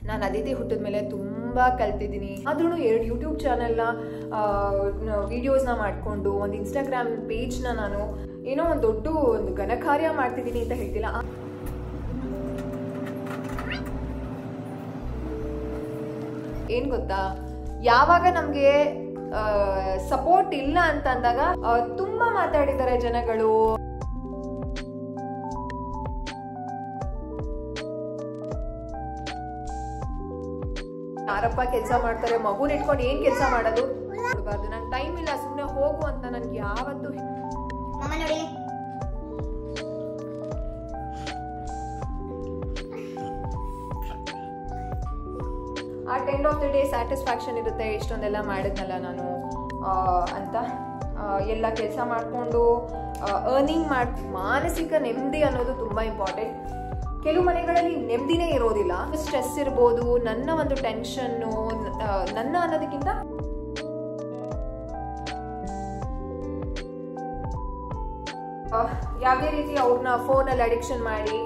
ನಾನು ಅದಿತಿ ಹುಟ್ಟಿದ ಮೇಲೆ ತುಂಬ ಕಲ್ತಿದ್ದೀನಿ. ಆದ್ರೂ 2 ಯೂಟ್ಯೂಬ್ ಚಾನೆಲ್ನ ವಿಡಿಯೋಸ್ನ ಮಾಡಿಕೊಂಡು ಒಂದು ಇನ್ಸ್ಟಾಗ್ರಾಮ್ ಪೇಜ್ನ ನಾನು ಏನೋ ಒಂದು ದೊಡ್ಡ ಒಂದು ಘನಕಾರ್ಯ ಮಾಡ್ತಿದ್ದೀನಿ ಅಂತ ಹೇಳ್ತಿಲ್ಲ. ಏನು ಗೊತ್ತಾ, ಯಾವಾಗ ನಮಗೆ ಸಪೋರ್ಟ್ ಇಲ್ಲ ಅಂತ ಅಂದಾಗ ತುಂಬ ಮಾತಾಡಿದ್ದಾರೆ ಜನಗಳು. ಯಾರಪ್ಪ ಕೆಲಸ ಮಾಡ್ತಾರೆ, ಮಗುನ ಇಟ್ಕೊಂಡು ಏನ್ ಕೆಲಸ ಮಾಡೋದು, ಕೊಡಬಾರ್ದು, ನಂಗೆ ಟೈಮ್ ಇಲ್ಲ, ಸುಮ್ಮನೆ ಹೋಗು ಅಂತ ನನ್ಗೆ ಯಾವತ್ತು. ಆ end of the day satisfaction ಇರುತ್ತೆ, ಇಷ್ಟೊಂದೆಲ್ಲ ಮಾಡಿದ್ನಲ್ಲ ನಾನು ಅಂತ. ಎಲ್ಲ ಕೆಲಸ ಮಾಡಿಕೊಂಡು ಅರ್ನಿಂಗ್ ಮಾನಸಿಕ ನೆಮ್ಮದಿ ಅನ್ನೋದು ತುಂಬ ಇಂಪಾರ್ಟೆಂಟ್. ಕೆಲವು ಮನೆಗಳಲ್ಲಿ ನೆಮ್ಮದಿನೇ ಇರೋದಿಲ್ಲ, ಸ್ಟ್ರೆಸ್ ಇರ್ಬೋದು, ನನ್ನ ಒಂದು ಟೆನ್ಷನ್ನು, ನನ್ನ ಅನ್ನೋದಕ್ಕಿಂತ ಯಾವುದೇ ರೀತಿ ಅವ್ರನ್ನ ಫೋನಲ್ಲಿ ಅಡಿಕ್ಷನ್ ಮಾಡಿ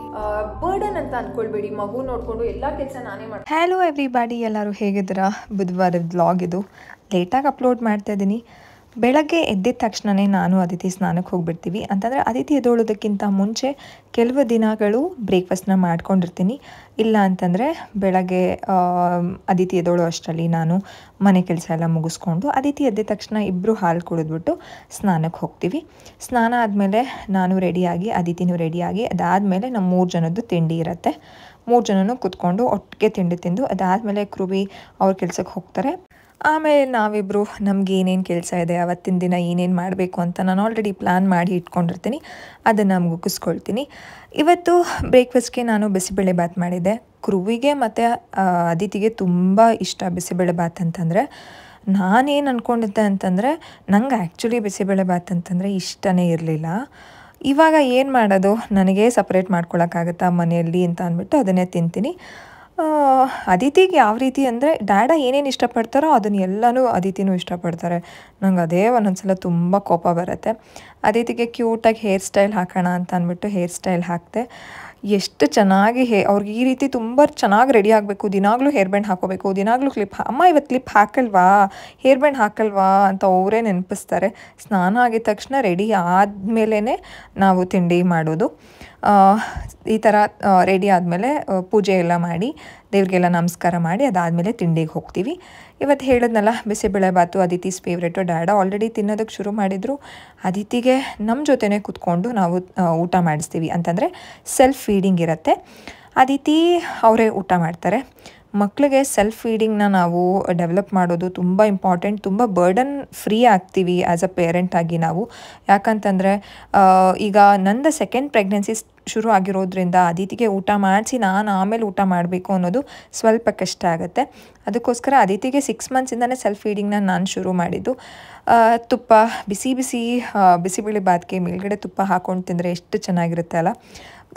ಬರ್ಡನ್ ಅಂತ ಅಂದ್ಕೊಳ್ಬೇಡಿ. ಮಗು ನೋಡಿಕೊಂಡು ಎಲ್ಲ ಕೆಲಸ ನಾನೇ ಮಾಡ್ತೀನಿ. ಹಲೋ ಎವ್ರಿಬಾಡಿ, ಎಲ್ಲರೂ ಹೇಗಿದ್ದೀರಾ? ಬುಧವಾರದ ವ್ಲಾಗ್ ಇದು. ಲೇಟಾಗಿ ಅಪ್ಲೋಡ್ ಮಾಡ್ತಾ ಇದ್ದೀನಿ. ಬೆಳಗ್ಗೆ ಎದ್ದಿದ ತಕ್ಷಣವೇ ನಾನು ಅದಿತಿ ಸ್ನಾನಕ್ಕೆ ಹೋಗಿಬಿಡ್ತೀವಿ. ಅಂತಂದರೆ ಅದಿತಿ ಎದ್ದೋಳೋದಕ್ಕಿಂತ ಮುಂಚೆ ಕೆಲವು ದಿನಗಳು ಬ್ರೇಕ್ಫಾಸ್ಟ್ನ ಮಾಡ್ಕೊಂಡಿರ್ತೀನಿ. ಇಲ್ಲ ಅಂತಂದರೆ ಬೆಳಗ್ಗೆ ಅದಿತಿ ಎದ್ದೋಳೋ ಅಷ್ಟರಲ್ಲಿ ನಾನು ಮನೆ ಕೆಲಸ ಎಲ್ಲ ಮುಗಿಸ್ಕೊಂಡು ಅದಿತಿ ಎದ್ದಿದ ತಕ್ಷಣ ಇಬ್ಬರು ಹಾಲು ಕುಡಿದ್ಬಿಟ್ಟು ಸ್ನಾನಕ್ಕೆ ಹೋಗ್ತೀವಿ. ಸ್ನಾನ ಆದಮೇಲೆ ನಾನು ರೆಡಿಯಾಗಿ, ಅದಿತಿನೂ ರೆಡಿಯಾಗಿ, ಅದಾದಮೇಲೆ ನಮ್ಮ 3 ಜನದ್ದು ತಿಂಡಿ ಇರುತ್ತೆ. 3 ಜನನೂ ಕೂತ್ಕೊಂಡು ಒಟ್ಟಿಗೆ ತಿಂಡಿ ತಿಂದು ಅದಾದಮೇಲೆ ಕೃವಿ ಅವ್ರ ಕೆಲಸಕ್ಕೆ ಹೋಗ್ತಾರೆ. ಆಮೇಲೆ ನಾವಿಬ್ಬರು ನಮ್ಗೆ ಏನೇನು ಕೆಲಸ ಇದೆ, ಅವತ್ತಿನ ದಿನ ಏನೇನು ಮಾಡಬೇಕು ಅಂತ ನಾನು ಆಲ್ರೆಡಿ ಪ್ಲ್ಯಾನ್ ಮಾಡಿ ಇಟ್ಕೊಂಡಿರ್ತೀನಿ, ಅದನ್ನು ಮುಗಿಸ್ಕೊಳ್ತೀನಿ. ಇವತ್ತು ಬ್ರೇಕ್ಫಾಸ್ಟ್ಗೆ ನಾನು ಬಿಸಿಬೇಳೆ ಬಾತ್ ಮಾಡಿದ್ದೆ. ಕೃವಿಗೆ ಮತ್ತು ಅದಿತಿಗೆ ತುಂಬ ಇಷ್ಟ ಬಿಸಿಬೇಳೆ ಬಾತ್ ಅಂತಂದರೆ. ನಾನೇನು ಅಂದ್ಕೊಂಡಿದ್ದೆ ಅಂತಂದರೆ, ನಂಗೆ ಆ್ಯಕ್ಚುಲಿ ಬಿಸಿಬೇಳೆ ಬಾತ್ ಅಂತಂದರೆ ಇಷ್ಟನೇ ಇರಲಿಲ್ಲ. ಇವಾಗ ಏನು ಮಾಡೋದು, ನನಗೆ ಸಪ್ರೇಟ್ ಮಾಡ್ಕೊಳಕ್ಕಾಗತ್ತಾ ಮನೆಯಲ್ಲಿ ಅಂತ ಅಂದ್ಬಿಟ್ಟು ಅದನ್ನೇ ತಿಂತೀನಿ. ಅದಿತಿಗೆ ಯಾವ ರೀತಿ ಅಂದರೆ, ಡ್ಯಾಡ ಏನೇನು ಇಷ್ಟಪಡ್ತಾರೋ ಅದನ್ನು ಎಲ್ಲನೂ ಅದಿತಿನೂ ಇಷ್ಟಪಡ್ತಾರೆ. ನಂಗೆ ಅದೇ ಒಂದೊಂದ್ಸಲ ತುಂಬ ಕೋಪ ಬರುತ್ತೆ. ಅದಿತಿಗೆ ಕ್ಯೂಟಾಗಿ ಹೇರ್ ಸ್ಟೈಲ್ ಹಾಕೋಣ ಅಂತ ಅಂದ್ಬಿಟ್ಟು ಹೇರ್ ಸ್ಟೈಲ್ ಹಾಕಿದೆ. ಎಷ್ಟು ಚೆನ್ನಾಗಿ ಅವ್ರಿಗೆ ಈ ರೀತಿ ತುಂಬ ಚೆನ್ನಾಗಿ ರೆಡಿ ಆಗಬೇಕು, ದಿನಾಗಲೂ ಹೇರ್ ಬ್ಯಾಂಡ್ ಹಾಕೋಬೇಕು, ದಿನಾಗಲೂ ಅಮ್ಮ ಇವತ್ತು ಕ್ಲಿಪ್ ಹಾಕಲ್ವಾ, ಹೇರ್ ಬ್ಯಾಂಡ್ ಹಾಕಲ್ವಾ ಅಂತ ಅವರೇ ನೆನಪಿಸ್ತಾರೆ. ಸ್ನಾನ ಆಗಿದ ತಕ್ಷಣ ರೆಡಿ ಆದಮೇಲೆ ನಾವು ತಿಂಡಿ ಮಾಡೋದು. ಈ ಥರ ರೆಡಿ ಆದಮೇಲೆ ಪೂಜೆ ಎಲ್ಲ ಮಾಡಿ ದೇವ್ರಿಗೆಲ್ಲ ನಮಸ್ಕಾರ ಮಾಡಿ ಅದಾದಮೇಲೆ ತಿಂಡಿಗೆ ಹೋಗ್ತೀವಿ. ಇವತ್ತು ಹೇಳಿದ್ನಲ್ಲ ಬಿಸಿಬೇಳೆ ಬಾತು ಅದಿತಿಸ್ ಫೇವ್ರೇಟು. ಡ್ಯಾಡ ಆಲ್ರೆಡಿ ತಿನ್ನೋದಕ್ಕೆ ಶುರು ಮಾಡಿದರು. ಅದಿತಿಗೆ ನಮ್ಮ ಜೊತೆನೇ ಕೂತ್ಕೊಂಡು ನಾವು ಊಟ ಮಾಡಿಸ್ತೀವಿ. ಅಂತಂದರೆ ಸೆಲ್ಫ್ ಫೀಡಿಂಗ್ ಇರುತ್ತೆ. ಅದಿತಿ ಅವರೇ ಊಟ ಮಾಡ್ತಾರೆ. ಮಕ್ಕಳಿಗೆ ಸೆಲ್ಫ್ ಫೀಡಿಂಗ್ನ ನಾವು ಡೆವಲಪ್ ಮಾಡೋದು ತುಂಬ ಇಂಪಾರ್ಟೆಂಟ್. ತುಂಬ ಬರ್ಡನ್ ಫ್ರೀ ಆಗ್ತೀವಿ ಆ್ಯಸ್ ಅ ಪೇರೆಂಟಾಗಿ ನಾವು. ಯಾಕಂತಂದರೆ ಈಗ ನಂದು 2nd ಪ್ರೆಗ್ನೆನ್ಸಿ ಶುರು ಆಗಿರೋದ್ರಿಂದ ಅದಿತಿಗೆ ಊಟ ಮಾಡಿಸಿ ನಾನು ಆಮೇಲೆ ಊಟ ಮಾಡಬೇಕು ಅನ್ನೋದು ಸ್ವಲ್ಪ ಕಷ್ಟ ಆಗುತ್ತೆ. ಅದಕ್ಕೋಸ್ಕರ ಅದಿತಿಗೆ 6 ಮಂತ್ಸಿಂದನೇ ಸೆಲ್ಫ್ ಫೀಡಿಂಗ್ನ ನಾನು ಶುರು ಮಾಡಿದ್ದು. ತುಪ್ಪ ಬಿಸಿಬೇಳೆ ಬಾತ್ಗೆ ಮೇಲ್ಗಡೆ ತುಪ್ಪ ಹಾಕ್ಕೊಂಡು ತಿಂದರೆ ಎಷ್ಟು ಚೆನ್ನಾಗಿರುತ್ತೆ ಅಲ್ಲ.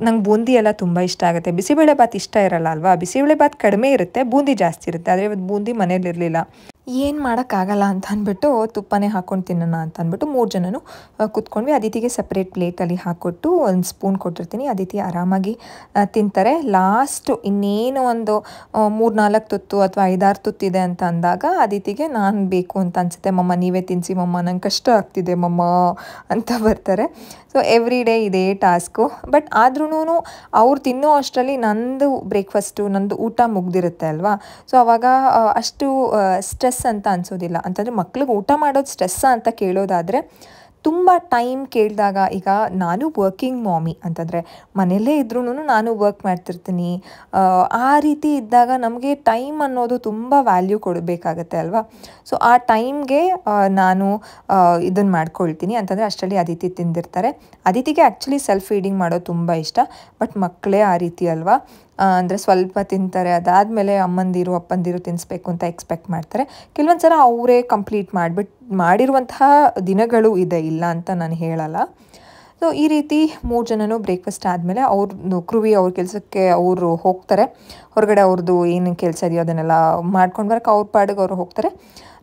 ನಂಗೆ ಬೂಂದಿ ಎಲ್ಲ ತುಂಬ ಇಷ್ಟ ಆಗುತ್ತೆ. ಬಿಸಿಬೇಳೆ ಬಾತ್ ಇಷ್ಟ ಇರಲ್ಲ ಅಲ್ವಾ, ಬಿಸಿಬೇಳೆ ಬಾತ್ ಕಡಿಮೆ ಇರುತ್ತೆ, ಬೂಂದಿ ಜಾಸ್ತಿ ಇರುತ್ತೆ. ಆದರೆ ಇವತ್ತು ಬೂಂದಿ ಮನೇಲಿರಲಿಲ್ಲ, ಏನು ಮಾಡೋಕ್ಕಾಗಲ್ಲ ಅಂತ ಅಂದ್ಬಿಟ್ಟು ತುಪ್ಪನೇ ಹಾಕ್ಕೊಂಡು ತಿನ್ನೋಣ ಅಂತ ಅಂದ್ಬಿಟ್ಟು 3 ಜನನು ಕೂತ್ಕೊಂಡ್ವಿ. ಅದಿತಿಗೆ ಸಪ್ರೇಟ್ ಪ್ಲೇಟಲ್ಲಿ ಹಾಕ್ಕೊಟ್ಟು ಒಂದು ಸ್ಪೂನ್ ಕೊಟ್ಟಿರ್ತೀನಿ. ಅದಿತಿ ಆರಾಮಾಗಿ ತಿಂತಾರೆ. ಲಾಸ್ಟು ಇನ್ನೇನು ಒಂದು 3-4 ತುತ್ತು ಅಥವಾ 5-6 ತುತ್ತಿದೆ ಅಂತ ಅಂದಾಗ ಅದಿತಿಗೆ ನಾನು ಬೇಕು ಅಂತ ಅನಿಸುತ್ತೆ. ಮಮ್ಮ ನೀವೇ ತಿನ್ನಿಸಿ ಮಮ್ಮ, ನಂಗೆ ಕಷ್ಟ ಆಗ್ತಿದೆ ಮಮ್ಮ ಅಂತ ಬರ್ತಾರೆ. ಸೊ ಎವ್ರಿ ಡೇ ಇದೇ ಟಾಸ್ಕು. ಬಟ್ ಆದ್ರೂ ಅವ್ರು ತಿನ್ನೋ ಅಷ್ಟರಲ್ಲಿ ನಂದು ಬ್ರೇಕ್ಫಾಸ್ಟು, ನಂದು ಊಟ ಮುಗ್ದಿರುತ್ತೆ ಅಲ್ವಾ. ಸೊ ಅವಾಗ ಅಷ್ಟು ಸ್ಟ್ರೆಸ್ ಅಂತ ಅನಿಸೋದಿಲ್ಲ. ಅಂತಂದರೆ ಮಕ್ಳಿಗೆ ಊಟ ಮಾಡೋದು ಸ್ಟ್ರೆಸ್ಸಾ ಅಂತ ಕೇಳೋದಾದರೆ ತುಂಬ ಟೈಮ್ ಕೇಳಿದಾಗ, ಈಗ ನಾನು ವರ್ಕಿಂಗ್ ಮಾಮಿ ಅಂತಂದರೆ ಮನೆಯಲ್ಲೇ ಇದ್ರೂ ನಾನು ವರ್ಕ್ ಮಾಡ್ತಿರ್ತೀನಿ. ಆ ರೀತಿ ಇದ್ದಾಗ ನಮಗೆ ಟೈಮ್ ಅನ್ನೋದು ತುಂಬ ವ್ಯಾಲ್ಯೂ ಕೊಡಬೇಕಾಗತ್ತೆ ಅಲ್ವಾ. ಸೊ ಆ ಟೈಮ್ಗೆ ನಾನು ಇದನ್ನು ಮಾಡ್ಕೊಳ್ತೀನಿ. ಅಂತಂದರೆ ಅಷ್ಟರಲ್ಲಿ ಅದಿತಿ ತಿಂದಿರ್ತಾರೆ. ಅದಿತಿಗೆ ಆ್ಯಕ್ಚುಲಿ ಸೆಲ್ಫ್ ಫೀಡಿಂಗ್ ಮಾಡೋದು ತುಂಬ ಇಷ್ಟ. ಬಟ್ ಮಕ್ಕಳೇ ಆ ರೀತಿ ಅಲ್ವಾ, ಅಂದರೆ ಸ್ವಲ್ಪ ತಿಂತಾರೆ, ಅದಾದಮೇಲೆ ಅಮ್ಮಂದಿರು ಅಪ್ಪಂದಿರು ತಿನ್ನಿಸ್ಬೇಕು ಅಂತ ಎಕ್ಸ್ಪೆಕ್ಟ್ ಮಾಡ್ತಾರೆ. ಕೆಲವೊಂದು ಸಲ ಅವರೇ ಕಂಪ್ಲೀಟ್ ಮಾಡಿರುವಂತಹ ದಿನಗಳು ಇದೆ, ಇಲ್ಲ ಅಂತ ನಾನು ಹೇಳಲ್ಲ. ಸೊ ಈ ರೀತಿ 3 ಜನನು ಬ್ರೇಕ್ಫಾಸ್ಟ್ ಆದಮೇಲೆ ಕೃವಿ ಅವ್ರ ಕೆಲಸಕ್ಕೆ ಅವರು ಹೋಗ್ತಾರೆ. ಹೊರಗಡೆ ಅವ್ರದ್ದು ಏನು ಕೆಲಸ ಇದೆಯೋ ಅದನ್ನೆಲ್ಲ ಮಾಡ್ಕೊಂಡು ಬರೋಕ್ಕೆ ಅವ್ರ ಪಾಡಿಗೆ ಅವರು ಹೋಗ್ತಾರೆ.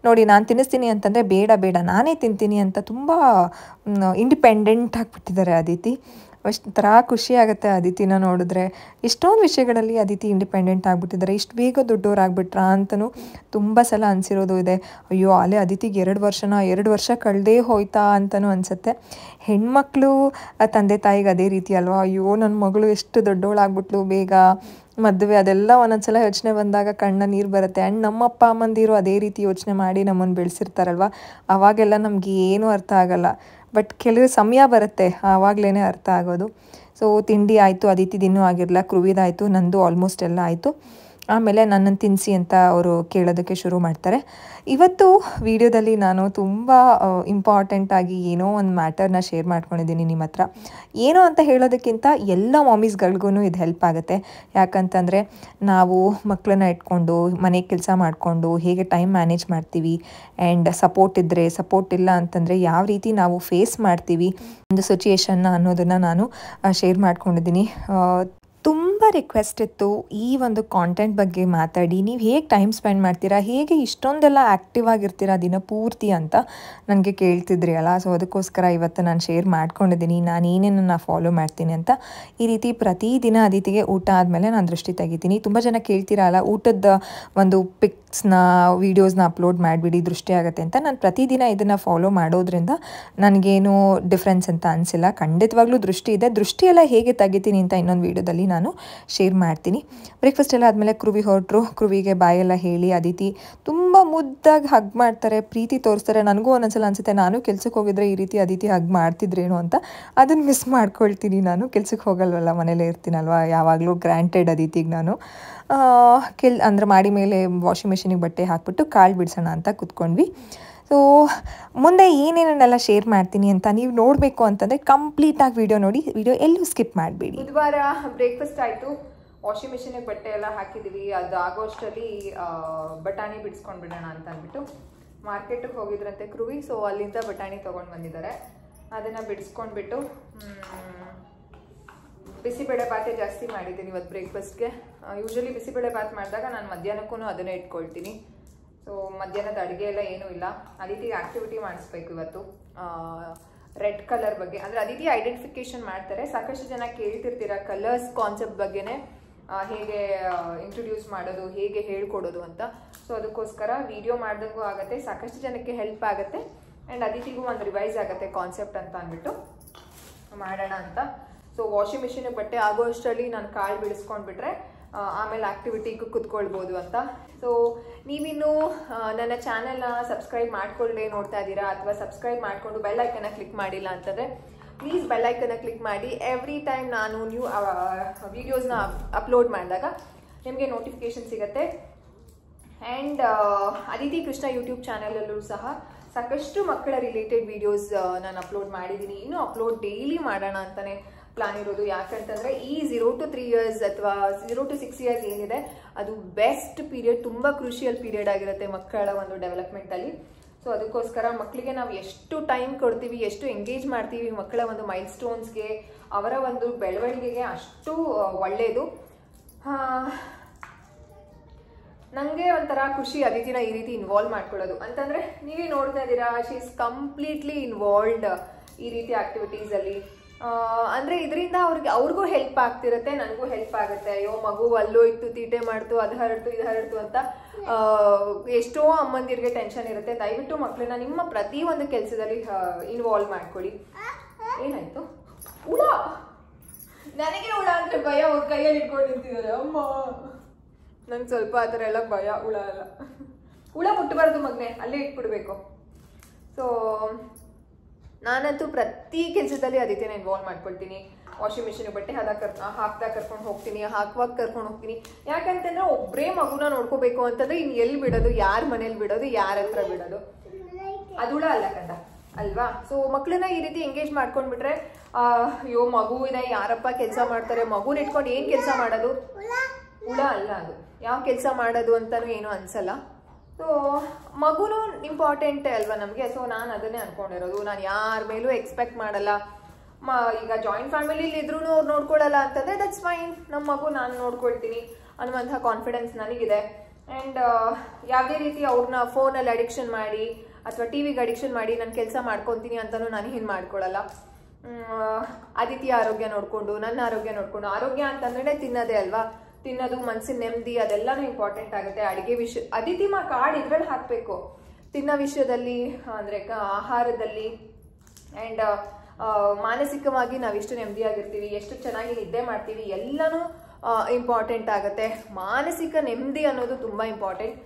ನೋಡಿ, ನಾನು ತಿನ್ನಿಸ್ತೀನಿ ಅಂತಂದರೆ ಬೇಡ ನಾನೇ ತಿಂತೀನಿ ಅಂತ ತುಂಬ ಇಂಡಿಪೆಂಡೆಂಟ್ ಆಗಿಬಿಟ್ಟಿದ್ದಾರೆ ಅದಿತಿ. ಒಂಥರ ಖುಷಿ ಆಗುತ್ತೆ ಅದಿತಿನ ನೋಡಿದ್ರೆ. ಎಷ್ಟೊಂದು ವಿಷಯಗಳಲ್ಲಿ ಅದಿತಿ ಇಂಡಿಪೆಂಡೆಂಟ್ ಆಗಿಬಿಟ್ಟಿದ್ದಾರೆ. ಇಷ್ಟು ಬೇಗ ದೊಡ್ಡವರಾಗ್ಬಿಟ್ರಾ ಅಂತಲೂ ತುಂಬ ಸಲ ಅನಿಸಿರೋದು ಇದೆ. ಅಯ್ಯೋ ಅಲ್ಲೇ ಅದಿತಿಗೆ 2 ವರ್ಷ ಕಳೆದೇ ಹೋಯ್ತಾ ಅಂತಲೂ ಅನಿಸುತ್ತೆ. ಹೆಣ್ಮಕ್ಳು ತಂದೆ ತಾಯಿಗೆ ಅದೇ ರೀತಿ ಅಲ್ವಾ, ಅಯ್ಯೋ ನನ್ನ ಮಗಳು ಎಷ್ಟು ದೊಡ್ಡವಳಾಗ್ಬಿಟ್ಲು ಬೇಗ, ಮದುವೆ ಅದೆಲ್ಲ ಒಂದೊಂದ್ಸಲ ಯೋಚನೆ ಬಂದಾಗ ಕಣ್ಣ ನೀರು ಬರುತ್ತೆ. ಆ್ಯಂಡ್ ನಮ್ಮ ಅಪ್ಪ ಅಮ್ಮಂದಿರು ಅದೇ ರೀತಿ ಯೋಚನೆ ಮಾಡಿ ನಮ್ಮನ್ನು ಬೆಳೆಸಿರ್ತಾರಲ್ವ, ಆವಾಗೆಲ್ಲ ನಮಗೆ ಏನೂ ಅರ್ಥ ಆಗಲ್ಲ. ಬಟ್ ಕೆಲವು ಸಮಯ ಬರುತ್ತೆ ಆವಾಗಲೇ ಅರ್ಥ ಆಗೋದು. ಸೊ ತಿಂಡಿ ಆಯಿತು, ಅದಿತಿದಿನ್ನೂ ಆಗಿರಲ್ಲ, ಕೃವಿದಾಯಿತು, ನಂದು ಆಲ್ಮೋಸ್ಟ್ ಎಲ್ಲ ಆಯಿತು. ಆಮೇಲೆ ನನ್ನನ್ನು ತಿನ್ನಿಸಿ ಅಂತ ಅವರು ಕೇಳೋದಕ್ಕೆ ಶುರು ಮಾಡ್ತಾರೆ. ಇವತ್ತು ವಿಡಿಯೋದಲ್ಲಿ ನಾನು ತುಂಬ ಇಂಪಾರ್ಟೆಂಟಾಗಿ ಏನೋ ಒಂದು ಮ್ಯಾಟರ್ನ ಶೇರ್ ಮಾಡ್ಕೊಂಡಿದ್ದೀನಿ ನಿಮ್ಮ ಹತ್ರ. ಏನೋ ಅಂತ ಹೇಳೋದಕ್ಕಿಂತ ಎಲ್ಲ ಮಾಮೀಸ್ಗಳಿಗೂ ಇದು ಹೆಲ್ಪ್ ಆಗುತ್ತೆ. ಯಾಕಂತಂದರೆ ನಾವು ಮಕ್ಕಳನ್ನ ಇಟ್ಕೊಂಡು ಮನೆ ಕೆಲಸ ಮಾಡಿಕೊಂಡು ಹೇಗೆ ಟೈಮ್ ಮ್ಯಾನೇಜ್ ಮಾಡ್ತೀವಿ, ಆ್ಯಂಡ್ ಸಪೋರ್ಟ್ ಇದ್ದರೆ, ಸಪೋರ್ಟ್ ಇಲ್ಲ ಅಂತಂದರೆ ಯಾವ ರೀತಿ ನಾವು ಫೇಸ್ ಮಾಡ್ತೀವಿ ಒಂದು ಸಿಚುಯೇಷನ್ನ ಅನ್ನೋದನ್ನು ನಾನು ಶೇರ್ ಮಾಡ್ಕೊಂಡಿದ್ದೀನಿ. ತುಂಬ ರಿಕ್ವೆಸ್ಟ್ ಇತ್ತು ಈ ಒಂದು ಕಾಂಟೆಂಟ್ ಬಗ್ಗೆ ಮಾತಾಡಿ, ನೀವು ಹೇಗೆ ಟೈಮ್ ಸ್ಪೆಂಡ್ ಮಾಡ್ತೀರಾ, ಹೇಗೆ ಇಷ್ಟೊಂದೆಲ್ಲ ಆ್ಯಕ್ಟಿವ್ ಆಗಿರ್ತೀರಾ ದಿನ ಪೂರ್ತಿ ಅಂತ ನನಗೆ ಕೇಳ್ತಿದ್ರಿ ಅಲ್ಲ. ಸೊ ಅದಕ್ಕೋಸ್ಕರ ಇವತ್ತು ನಾನು ಶೇರ್ ಮಾಡ್ಕೊಂಡಿದ್ದೀನಿ ನಾನು ಏನೇನನ್ನು ಫಾಲೋ ಮಾಡ್ತೀನಿ ಅಂತ. ಈ ರೀತಿ ಪ್ರತಿದಿನ ಅದಿತಿಗೆ ಊಟ ಆದಮೇಲೆ ನಾನು ದೃಷ್ಟಿ ತೆಗಿತೀನಿ. ತುಂಬ ಜನ ಕೇಳ್ತೀರಾ ಅಲ್ಲ, ಊಟದ ಒಂದು ಪಿಕ್ಸ್ನ ವೀಡಿಯೋಸ್ನ ಅಪ್ಲೋಡ್ ಮಾಡಿಬಿಡಿ ದೃಷ್ಟಿ ಆಗುತ್ತೆ ಅಂತ. ನಾನು ಪ್ರತಿದಿನ ಇದನ್ನು ಫಾಲೋ ಮಾಡೋದ್ರಿಂದ ನನಗೇನು ಡಿಫ್ರೆನ್ಸ್ ಅಂತ ಅನಿಸಿಲ್ಲ. ಖಂಡಿತವಾಗ್ಲೂ ದೃಷ್ಟಿ ಇದೆ. ದೃಷ್ಟಿಯೆಲ್ಲ ಹೇಗೆ ತೆಗಿತೀನಿ ಅಂತ ಇನ್ನೊಂದು ವೀಡಿಯೋದಲ್ಲಿ ನಾನು ಶೇರ್ ಮಾಡ್ತೀನಿ. ಬ್ರೇಕ್ಫಾಸ್ಟ್ ಎಲ್ಲ ಆದಮೇಲೆ ಕೃವಿ ಹೊರಟರು. ಕೃವಿಗೆ ಬಾಯೆಲ್ಲ ಹೇಳಿ ಅದಿತಿ ತುಂಬ ಮುದ್ದಾಗಿ ಹಗ್ ಮಾಡ್ತಾರೆ, ಪ್ರೀತಿ ತೋರಿಸ್ತಾರೆ. ನನಗೂ ಒಂದೊಂದ್ಸಲ ಅನಿಸುತ್ತೆ ನಾನು ಕೆಲ್ಸಕ್ಕೆ ಹೋಗಿದ್ರೆ ಈ ರೀತಿ ಅದಿತಿ ಹಗ್ ಮಾಡ್ತಿದ್ರೇನೋ ಅಂತ. ಅದನ್ನು ಮಿಸ್ ಮಾಡ್ಕೊಳ್ತೀನಿ. ನಾನು ಕೆಲ್ಸಕ್ಕೆ ಹೋಗಲ್ವಲ್ಲ, ಮನೇಲೇ ಇರ್ತೀನಲ್ವ, ಯಾವಾಗಲೂ ಗ್ರ್ಯಾಂಟೆಡ್ ಅದಿತಿಗೆ ನಾನು ಅಂದರೆ ಮಾಡಿ ಮೇಲೆ ವಾಷಿಂಗ್ ಮಿಷಿನಿಗೆ ಬಟ್ಟೆ ಹಾಕ್ಬಿಟ್ಟು ಕಾಳು ಬಿಡಿಸೋಣ ಅಂತ ಕೂತ್ಕೊಂಡ್ವಿ. ಸೊ ಮುಂದೆ ಏನೇನೆಲ್ಲ ಶೇರ್ ಮಾಡ್ತೀನಿ ಅಂತ ನೀವು ನೋಡಬೇಕು ಅಂತಂದರೆ ಕಂಪ್ಲೀಟಾಗಿ ವಿಡಿಯೋ ನೋಡಿ, ವಿಡಿಯೋ ಎಲ್ಲೂ ಸ್ಕಿಪ್ ಮಾಡಬೇಡಿ. ಬುಧವಾರ ಬ್ರೇಕ್ಫಾಸ್ಟ್ ಆಯಿತು, ವಾಷಿಂಗ್ ಮಿಷಿನಿಗೆ ಬಟ್ಟೆ ಎಲ್ಲ ಹಾಕಿದ್ದೀವಿ. ಅದು ಆಗೋಷ್ಟರಲ್ಲಿ ಬಟಾಣಿ ಬಿಡಿಸ್ಕೊಂಡು ಬಿಡೋಣ ಅಂತ ಅಂದ್ಬಿಟ್ಟು ಮಾರ್ಕೆಟಿಗೆ ಹೋಗಿದ್ರಂತೆ ಕೃವಿ. ಸೊ ಅಲ್ಲಿಂದ ಬಟಾಣಿ ತೊಗೊಂಡು ಬಂದಿದ್ದಾರೆ. ಅದನ್ನು ಬಿಡಿಸ್ಕೊಂಡ್ಬಿಟ್ಟು ಬಿಸಿಬೇಳೆ ಬಾತೆ ಜಾಸ್ತಿ ಮಾಡಿದ್ದೀನಿ ಇವತ್ತು ಬ್ರೇಕ್ಫಾಸ್ಟ್ಗೆ. ಯೂಶ್ವಲಿ ಬಿಸಿಬೇಳೆ ಬಾತ್ ಮಾಡಿದಾಗ ನಾನು ಮಧ್ಯಾಹ್ನಕ್ಕೂ ಅದನ್ನೇ ಇಟ್ಕೊಳ್ತೀನಿ. ಸೊ ಮಧ್ಯಾಹ್ನದ ಅಡುಗೆ ಎಲ್ಲ ಏನೂ ಇಲ್ಲ. ಅದಿತಿ ಆ್ಯಕ್ಟಿವಿಟಿ ಮಾಡಿಸ್ಬೇಕು ಇವತ್ತು ರೆಡ್ ಕಲರ್ ಬಗ್ಗೆ. ಅಂದರೆ ಅದಿತಿ ಐಡೆಂಟಿಫಿಕೇಶನ್ ಮಾಡ್ತಾರೆ. ಸಾಕಷ್ಟು ಜನ ಕೇಳ್ತಿರ್ತೀರ ಕಲರ್ಸ್ ಕಾನ್ಸೆಪ್ಟ್ ಬಗ್ಗೆನೇ ಹೇಗೆ ಇಂಟ್ರೊಡ್ಯೂಸ್ ಮಾಡೋದು, ಹೇಗೆ ಹೇಳ್ಕೊಡೋದು ಅಂತ. ಸೊ ಅದಕ್ಕೋಸ್ಕರ ವಿಡಿಯೋ ಮಾಡ್ದಂಗೂ ಆಗುತ್ತೆ, ಸಾಕಷ್ಟು ಜನಕ್ಕೆ ಹೆಲ್ಪ್ ಆಗುತ್ತೆ, ಆ್ಯಂಡ್ ಅದಿತಿಗೂ ಒಂದು ರಿವೈಸ್ ಆಗುತ್ತೆ ಕಾನ್ಸೆಪ್ಟ್ ಅಂತ ಅಂದ್ಬಿಟ್ಟು ಮಾಡೋಣ ಅಂತ. ಸೊ ವಾಷಿಂಗ್ ಮಿಷಿನಿಗೆ ಬಟ್ಟೆ ಆಗೋ ಅಷ್ಟರಲ್ಲಿ ನಾನು ಕಾಳು ಬಿಡಿಸ್ಕೊಂಡ್ಬಿಟ್ರೆ ಆಮೇಲೆ ಆ್ಯಕ್ಟಿವಿಟಿಗೂ ಕುತ್ಕೊಳ್ಬೋದು ಅಂತ. ಸೊ ನೀವಿನ್ನೂ ನನ್ನ ಚಾನೆಲ್ನ ಸಬ್ಸ್ಕ್ರೈಬ್ ಮಾಡ್ಕೊಳ್ಳದೆ ನೋಡ್ತಾ ಇದ್ದೀರಾ, ಅಥವಾ ಸಬ್ಸ್ಕ್ರೈಬ್ ಮಾಡಿಕೊಂಡು ಬೆಲ್ ಐಕನ್ನ ಕ್ಲಿಕ್ ಮಾಡಿಲ್ಲ ಅಂತಂದರೆ ಪ್ಲೀಸ್ ಬೆಲ್ ಐಕನ್ನ ಕ್ಲಿಕ್ ಮಾಡಿ. ಎವ್ರಿ ಟೈಮ್ ನಾನು ನ್ಯೂ ವೀಡಿಯೋಸ್ನ ಅಪ್ಲೋಡ್ ಮಾಡಿದಾಗ ನಿಮಗೆ ನೋಟಿಫಿಕೇಷನ್ ಸಿಗುತ್ತೆ. ಆ್ಯಂಡ್ ಅದಿತಿ ಕೃಷ್ಣ ಯೂಟ್ಯೂಬ್ ಚಾನಲಲ್ಲೂ ಸಹ ಸಾಕಷ್ಟು ಮಕ್ಕಳ ರಿಲೇಟೆಡ್ ವೀಡಿಯೋಸ್ ನಾನು ಅಪ್ಲೋಡ್ ಮಾಡಿದ್ದೀನಿ. ಇನ್ನೂ ಅಪ್ಲೋಡ್ ಡೈಲಿ ಮಾಡೋಣ ಅಂತಲೇ ಪ್ಲಾನ್ ಇರೋದು. ಯಾಕಂತಂದರೆ ಈ 0 to 3 years ಅಥವಾ 0 to 6 years ಏನಿದೆ ಅದು ಬೆಸ್ಟ್ ಪೀರಿಯಡ್, ತುಂಬ ಕ್ರೂಷಿಯಲ್ ಪೀರಿಯಡ್ ಆಗಿರುತ್ತೆ ಮಕ್ಕಳ ಒಂದು ಡೆವಲಪ್ಮೆಂಟಲ್ಲಿ. ಸೊ ಅದಕ್ಕೋಸ್ಕರ ಮಕ್ಕಳಿಗೆ ನಾವು ಎಷ್ಟು ಟೈಮ್ ಕೊಡ್ತೀವಿ, ಎಷ್ಟು ಎಂಗೇಜ್ ಮಾಡ್ತೀವಿ ಮಕ್ಕಳ ಒಂದು ಮೈಲ್ ಸ್ಟೋನ್ಸ್ಗೆ, ಅವರ ಒಂದು ಬೆಳವಣಿಗೆಗೆ ಅಷ್ಟು ಒಳ್ಳೆಯದು. ನನಗೆ ಒಂಥರ ಖುಷಿ ಅದಿತಿನ ಈ ರೀತಿ ಇನ್ವಾಲ್ವ್ ಮಾಡ್ಕೊಳ್ಳೋದು. ಅಂತಂದರೆ ನೀವೇ ನೋಡ್ತಾ ಇದ್ದೀರಾ, ಶಿ ಈಸ್ ಕಂಪ್ಲೀಟ್ಲಿ ಇನ್ವಾಲ್ವ್ಡ್ ಈ ರೀತಿ ಆ್ಯಕ್ಟಿವಿಟೀಸಲ್ಲಿ. ಅಂದರೆ ಇದರಿಂದ ಅವ್ರಿಗೂ ಹೆಲ್ಪ್ ಆಗ್ತಿರುತ್ತೆ, ನನಗೂ ಹೆಲ್ಪ್ ಆಗುತ್ತೆ. ಅಯ್ಯೋ ಮಗು ಅಲ್ಲೋ ಇತ್ತು, ತೀಟೆ ಮಾಡ್ತು, ಅದು ಹರಡ್ತು ಇದು ಹರಡ್ತು ಅಂತ ಎಷ್ಟೋ ಅಮ್ಮಂದಿರಿಗೆ ಟೆನ್ಷನ್ ಇರುತ್ತೆ. ದಯವಿಟ್ಟು ಮಕ್ಕಳನ್ನ ನಿಮ್ಮ ಪ್ರತಿಯೊಂದು ಕೆಲಸದಲ್ಲಿ ಇನ್ವಾಲ್ವ್ ಮಾಡ್ಕೊಳ್ಳಿ. ಏನಾಯ್ತು? ಹುಳ, ನನಗೆ ಹುಳ ಅಂದರೆ ಭಯ, ಕೈಯಲ್ಲಿ ಇಟ್ಕೊಂಡು ನಿಂತಿದ್ದಾರೆ ಅಮ್ಮ. ನಂಗೆ ಸ್ವಲ್ಪ ಆ ಥರ ಎಲ್ಲ ಭಯ, ಹುಳ ಎಲ್ಲ. ಹುಳ ಮುಟ್ಟಬಾರ್ದು ಮಗನೆ, ಅಲ್ಲೇ ಇಟ್ಬಿಡ್ಬೇಕು. ಸೊ ನಾನಂತೂ ಪ್ರತಿ ಕೆಲಸದಲ್ಲಿ ಅದಿತಿನ ಇನ್ವಾಲ್ವ್ ಮಾಡ್ಕೊಳ್ತೀನಿ. ವಾಷಿಂಗ್ ಮಿಷಿನ್ ಬಟ್ಟೆ ಹಾಕ್ದಾಗ ಕರ್ಕೊಂಡು ಹೋಗ್ತೀನಿ, ಹಾಕುವಾಗ ಕರ್ಕೊಂಡು ಹೋಗ್ತೀನಿ. ಯಾಕಂತಂದ್ರೆ ಒಬ್ಬರೇ ಮಗುನ ನೋಡ್ಕೋಬೇಕು ಅಂತಂದ್ರೆ ಇನ್ನು ಎಲ್ಲಿ ಬಿಡೋದು, ಯಾರ ಮನೇಲಿ ಬಿಡೋದು, ಯಾರ ಹತ್ರ ಬಿಡೋದು? ಅದು ಹುಳ ಅಲ್ಲ ಕಂದ ಅಲ್ವಾ? ಸೊ ಮಕ್ಕಳನ್ನ ಈ ರೀತಿ ಎಂಗೇಜ್ ಮಾಡ್ಕೊಂಡ್ಬಿಟ್ರೆ ಅಯ್ಯೋ ಮಗು ಇದೆ, ಯಾರಪ್ಪ ಕೆಲಸ ಮಾಡ್ತಾರೆ, ಮಗುನ ಇಟ್ಕೊಂಡು ಏನು ಕೆಲಸ ಮಾಡೋದು? ಹುಳ ಅಲ್ಲ ಅದು, ಯಾವ ಕೆಲಸ ಮಾಡೋದು ಅಂತಲೂ ಏನೂ ಅನ್ಸಲ್ಲ. ಸೊ ಮಗುನೂ ಇಂಪಾರ್ಟೆಂಟ್ ಅಲ್ವಾ ನಮಗೆ. ಸೊ ನಾನು ಅದನ್ನೇ ಅಂದ್ಕೊಂಡಿರೋದು. ನಾನು ಯಾರ ಮೇಲೂ ಎಕ್ಸ್ಪೆಕ್ಟ್ ಮಾಡಲ್ಲ. ಈಗ ಜಾಯಿಂಟ್ ಫ್ಯಾಮಿಲಿಲಿ ಇದ್ರೂ ಅವ್ರು ನೋಡ್ಕೊಳ್ಳಲ್ಲ ಅಂತಂದರೆ ದಟ್ಸ್ ಫೈನ್, ನಮ್ಮ ಮಗು ನಾನು ನೋಡ್ಕೊಳ್ತೀನಿ ಅನ್ನುವಂಥ ಕಾನ್ಫಿಡೆನ್ಸ್ ನನಗಿದೆ. ಆ್ಯಂಡ್ ಯಾವುದೇ ರೀತಿ ಅವ್ರನ್ನ ಫೋನಲ್ಲಿ ಅಡಿಕ್ಷನ್ ಮಾಡಿ ಅಥವಾ ಟಿ ವಿಗೆ ಅಡಿಕ್ಷನ್ ಮಾಡಿ ನಾನು ಕೆಲಸ ಮಾಡ್ಕೊತೀನಿ ಅಂತಲೂ ನಾನು ಏನು ಮಾಡ್ಕೊಳ್ಳಲ್ಲ. ಅದಿತಿ ಆರೋಗ್ಯ ನೋಡಿಕೊಂಡು, ನನ್ನ ಆರೋಗ್ಯ ನೋಡಿಕೊಂಡು, ಆರೋಗ್ಯ ಅಂತಂದ್ರೆ ತಿನ್ನೋದೇ ಅಲ್ವಾ, ತಿನ್ನೋದು, ಮನಸ್ಸಿನ ನೆಮ್ಮದಿ ಅದೆಲ್ಲನೂ ಇಂಪಾರ್ಟೆಂಟ್ ಆಗುತ್ತೆ. ಅಡುಗೆ ವಿಷಯ ಅದಿತಿ ಕಾರ್ಡ್ ಇದ್ರಲ್ಲಿ ಹಾಕಬೇಕು, ತಿನ್ನೋ ವಿಷಯದಲ್ಲಿ ಅಂದರೆ ಆಹಾರದಲ್ಲಿ. ಆ್ಯಂಡ್ ಮಾನಸಿಕವಾಗಿ ನಾವೆಷ್ಟು ನೆಮ್ಮದಿಯಾಗಿರ್ತೀವಿ, ಎಷ್ಟು ಚೆನ್ನಾಗಿ ನಿದ್ದೆ ಮಾಡ್ತೀವಿ ಎಲ್ಲನೂ ಇಂಪಾರ್ಟೆಂಟ್ ಆಗುತ್ತೆ. ಮಾನಸಿಕ ನೆಮ್ಮದಿ ಅನ್ನೋದು ತುಂಬ ಇಂಪಾರ್ಟೆಂಟ್.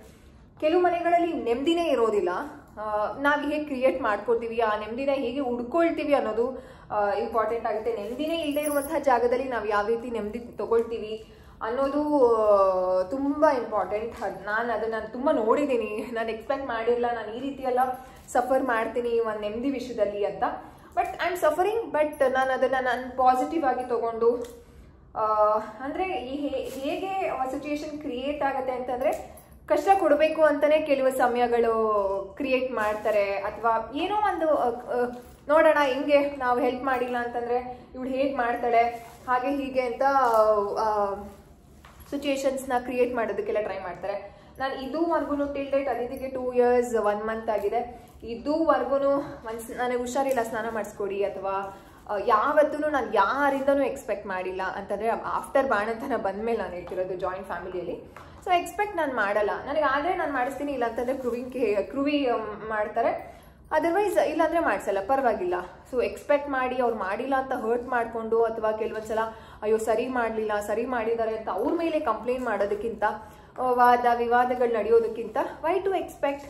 ಕೆಲವು ಮನೆಗಳಲ್ಲಿ ನೆಮ್ಮದಿನೇ ಇರೋದಿಲ್ಲ, ನಾವು ಹೇಗೆ ಕ್ರಿಯೇಟ್ ಮಾಡ್ಕೊಳ್ತೀವಿ, ಆ ನೆಮ್ಮದಿನ ಹೇಗೆ ಹುಡ್ಕೊಳ್ತೀವಿ ಅನ್ನೋದು ಇಂಪಾರ್ಟೆಂಟ್ ಆಗುತ್ತೆ. ನೆಮ್ಮದಿನೇ ಇಲ್ಲದೆ ಇರುವಂತಹ ಜಾಗದಲ್ಲಿ ನಾವು ಯಾವ ರೀತಿ ನೆಮ್ಮದಿ ತಗೊಳ್ತೀವಿ ಅನ್ನೋದು ತುಂಬ ಇಂಪಾರ್ಟೆಂಟ್. ನಾನು ಅದನ್ನು ತುಂಬ ನೋಡಿದ್ದೀನಿ, ನಾನು ಎಕ್ಸ್ಪೆಕ್ಟ್ ಮಾಡಿರಲಿಲ್ಲ ನಾನು ಈ ರೀತಿ ಎಲ್ಲ ಸಫರ್ ಮಾಡ್ತೀನಿ ಒಂದು ನೆಮ್ಮದಿ ವಿಷಯದಲ್ಲಿ ಅಂತ. But I am suffering, but ನಾನು ಅದನ್ನು ಪಾಸಿಟಿವ್ ಆಗಿ ತಗೊಂಡು, ಅಂದರೆ ಹೇಗೆ ಸಿಚುಯೇಷನ್ ಕ್ರಿಯೇಟ್ ಆಗುತ್ತೆ ಅಂತಂದರೆ, ಕಷ್ಟ ಕೊಡಬೇಕು ಅಂತಲೇ ಕೆಲವು ಸಮಯಗಳು ಕ್ರಿಯೇಟ್ ಮಾಡ್ತಾರೆ. ಅಥವಾ ಏನೋ ಒಂದು ನೋಡೋಣ ಹಿಂಗೆ ನಾವು ಹೆಲ್ಪ್ ಮಾಡಿಲ್ಲ ಅಂತಂದರೆ ಇವಳು ಹೇಗೆ ಮಾಡ್ತಾಳೆ ಹಾಗೆ ಹೀಗೆ ಅಂತ ಸಿಚುಯೇಷನ್ಸ್ನ ಕ್ರಿಯೇಟ್ ಮಾಡೋದಕ್ಕೆಲ್ಲ ಟ್ರೈ ಮಾಡ್ತಾರೆ. ನಾನು ಇದುವರೆಗೂ ಟಿಲ್ ಡೇಟ್ ಅದಿತಿಗೆ 2 years 1 month ಆಗಿದೆ. ಇದುವರೆಗೂ ನನಗೆ ಹುಷಾರಿಲ್ಲ ಸ್ನಾನ ಮಾಡಿಸ್ಕೊಡಿ ಅಥವಾ ಯಾವತ್ತೂ ನಾನು ಯಾರಿಂದನೂ ಎಕ್ಸ್ಪೆಕ್ಟ್ ಮಾಡಿಲ್ಲ. ಅಂತಂದರೆ ಆಫ್ಟರ್ ಬಾಣಂತನ ಬಂದಮೇಲೆ ನಾನು ಹೇಳ್ತಿರೋದು ಜಾಯಿಂಟ್ ಫ್ಯಾಮಿಲಿಯಲ್ಲಿ. ಸೊ ಎಕ್ಸ್ಪೆಕ್ಟ್ ನಾನು ಮಾಡಲ್ಲ, ನನಗೆ ಆದರೆ ನಾನು ಮಾಡಿಸ್ತೀನಿ, ಇಲ್ಲ ಅಂತಂದರೆ ಕ್ರುವಿ ಮಾಡ್ತಾರೆ, ಅದರ್ವೈಸ್ ಇಲ್ಲಾಂದರೆ ಮಾಡಿಸಲ್ಲ, ಪರವಾಗಿಲ್ಲ. ಸೊ ಎಕ್ಸ್ಪೆಕ್ಟ್ ಮಾಡಿ ಅವ್ರು ಮಾಡಿಲ್ಲ ಅಂತ ಹರ್ಟ್ ಮಾಡಿಕೊಂಡು, ಅಥವಾ ಕೆಲವೊಂದ್ಸಲ ಅಯ್ಯೋ ಸರಿ ಮಾಡಲಿಲ್ಲ, ಸರಿ ಮಾಡಿದ್ದಾರೆ ಅಂತ ಅವ್ರ ಮೇಲೆ ಕಂಪ್ಲೇಂಟ್ ಮಾಡೋದಕ್ಕಿಂತ, ವಿವಾದಗಳು ನಡೆಯೋದಕ್ಕಿಂತ ವೈ ಟು ಎಕ್ಸ್ಪೆಕ್ಟ್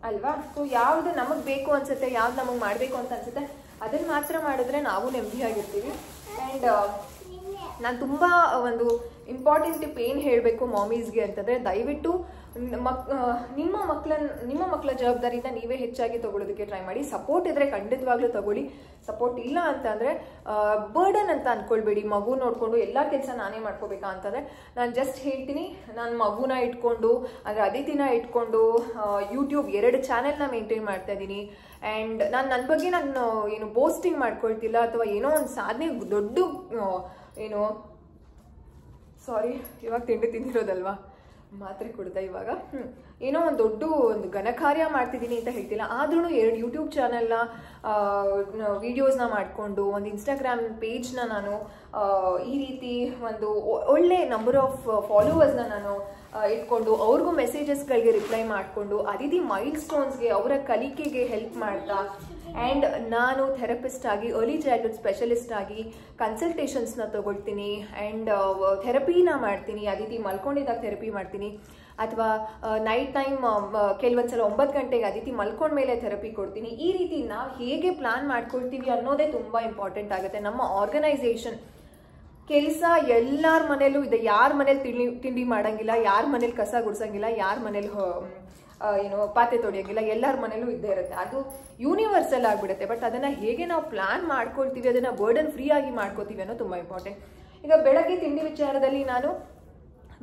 ಅಲ್ವಾ? ಸೊ ಯಾವುದು ನಮಗೆ ಬೇಕು ಅನ್ಸುತ್ತೆ, ಯಾವ್ದು ನಮಗೆ ಮಾಡಬೇಕು ಅಂತ ಅನ್ಸುತ್ತೆ ಅದನ್ನು ಮಾತ್ರ ಮಾಡಿದ್ರೆ ನಾವು ನೆಮ್ಮದಿಯಾಗಿರ್ತೀವಿ. ಆ್ಯಂಡ್ ನಾನು ತುಂಬ ಒಂದು ಇಂಪಾರ್ಟೆಂಟ್ ಟಿಪ್ ಏನು ಹೇಳಬೇಕು ಮಾಮೀಸ್ಗೆ ಅಂತಂದರೆ, ದಯವಿಟ್ಟು ನಿಮ್ಮ ಮಕ್ಕಳ ಜವಾಬ್ದಾರಿಯಿಂದ ನೀವೇ ಹೆಚ್ಚಾಗಿ ತಗೊಳ್ಳೋದಕ್ಕೆ ಟ್ರೈ ಮಾಡಿ. ಸಪೋರ್ಟ್ ಇದ್ದರೆ ಖಂಡಿತವಾಗ್ಲೂ ತಗೊಳ್ಳಿ, ಸಪೋರ್ಟ್ ಇಲ್ಲ ಅಂತಂದರೆ ಬರ್ಡನ್ ಅಂತ ಅಂದ್ಕೊಳ್ಬೇಡಿ. ಮಗು ನೋಡಿಕೊಂಡು ಎಲ್ಲ ಕೆಲಸ ನಾನೇ ಮಾಡ್ಕೋಬೇಕಾ ಅಂತಂದರೆ, ನಾನು ಜಸ್ಟ್ ಹೇಳ್ತೀನಿ, ನಾನು ಮಗುನ ಇಟ್ಕೊಂಡು ಅಂದರೆ ಅದಿತಿನ ಇಟ್ಕೊಂಡು ಯೂಟ್ಯೂಬ್ 2 ಚಾನೆಲ್ನ ಮೇಂಟೈನ್ ಮಾಡ್ತಾ ಇದ್ದೀನಿ. ಆ್ಯಂಡ್ ನನ್ನ ಬಗ್ಗೆ ನಾನು ಏನು ಬೋಸ್ಟಿಂಗ್ ಮಾಡ್ಕೊಳ್ತಿಲ್ಲ, ಅಥವಾ ಏನೋ ಒಂದು ಸಾಧನೆ ದೊಡ್ಡ ಸಾರಿ ಇವಾಗ ತಿಂಡಿ ತಿಂದಿರೋದಲ್ವಾ, ಮಾತ್ರೆ ಕುಡ್ದೆ ಇವಾಗ, ಏನೋ ಒಂದು ದೊಡ್ಡ ಒಂದು ಘನಕಾರ್ಯ ಮಾಡ್ತಿದ್ದೀನಿ ಅಂತ ಹೇಳ್ತಿಲ್ಲ. ಆದ್ರೂ 2 ಯೂಟ್ಯೂಬ್ ಚಾನೆಲ್ನ ವಿಡಿಯೋಸ್ನ ಮಾಡಿಕೊಂಡು, ಒಂದು ಇನ್ಸ್ಟಾಗ್ರಾಮ್ ಪೇಜ್ನ ನಾನು ಈ ರೀತಿ ಒಂದು ಒಳ್ಳೆ ನಂಬರ್ ಆಫ್ ಫಾಲೋವರ್ಸ್ನ ನಾನು ಇಟ್ಕೊಂಡು, ಅವ್ರಿಗೂ ಮೆಸೇಜಸ್ಗಳಿಗೆ ರಿಪ್ಲೈ ಮಾಡಿಕೊಂಡು, ಅದಿತಿ ಮೈಲ್ ಸ್ಟೋನ್ಸ್ಗೆ ಅವರ ಕಲಿಕೆಗೆ ಹೆಲ್ಪ್ ಮಾಡ್ತಾ, ಆ್ಯಂಡ್ ನಾನು ಥೆರಪಿಸ್ಟ್ ಆಗಿ, ಅರ್ಲಿ ಚೈಲ್ಡ್ಹುಡ್ ಸ್ಪೆಷಲಿಸ್ಟ್ ಆಗಿ ಕನ್ಸಲ್ಟೇಷನ್ಸ್ನ ತಗೊಳ್ತೀನಿ. ಆ್ಯಂಡ್ ಥೆರಪಿನ ಮಾಡ್ತೀನಿ, ಅದಿತಿ ಮಲ್ಕೊಂಡಿದ್ದಾಗ ಥೆರಪಿ ಮಾಡ್ತೀನಿ, ಅಥವಾ ನೈಟ್ ಟೈಮ್ ಕೆಲವೊಂದ್ಸಲ 9 ಗಂಟೆಗೆ ಅದಿತಿ ಮಲ್ಕೊಂಡ್ಮೇಲೆ ಥೆರಪಿ ಕೊಡ್ತೀನಿ. ಈ ರೀತಿ ನಾವು ಹೇಗೆ ಪ್ಲಾನ್ ಮಾಡ್ಕೊಳ್ತೀವಿ ಅನ್ನೋದೇ ತುಂಬ ಇಂಪಾರ್ಟೆಂಟ್ ಆಗುತ್ತೆ. ನಮ್ಮ ಆರ್ಗನೈಸೇಷನ್ ಕೆಲಸ ಎಲ್ಲರ ಮನೇಲೂ ಇದೆ, ಯಾರ ಮನೇಲಿ ತಿಂಡಿ ಮಾಡೋಂಗಿಲ್ಲ, ಯಾರ ಮನೇಲಿ ಕಸ ಗುಡಿಸೋಂಗಿಲ್ಲ, ಯಾರ ಮನೇಲಿ ಪಾತ್ರೆ ತೊಳೆಯೋಂಗಿಲ್ಲ, ಎಲ್ಲರ ಮನೇಲೂ ಇದ್ದೇ ಇರುತ್ತೆ. ಅದು ಯೂನಿವರ್ಸಲ್ ಆಗಿಬಿಡುತ್ತೆ. ಬಟ್ ಅದನ್ನು ಹೇಗೆ ನಾವು ಪ್ಲಾನ್ ಮಾಡ್ಕೊಳ್ತೀವಿ, ಅದನ್ನು ಬರ್ಡನ್ ಫ್ರೀ ಆಗಿ ಮಾಡ್ಕೋತೀವಿ ಅನ್ನೋ ತುಂಬ ಇಂಪಾರ್ಟೆಂಟ್. ಈಗ ಬೆಳಗ್ಗೆ ತಿಂಡಿ ವಿಚಾರದಲ್ಲಿ ನಾನು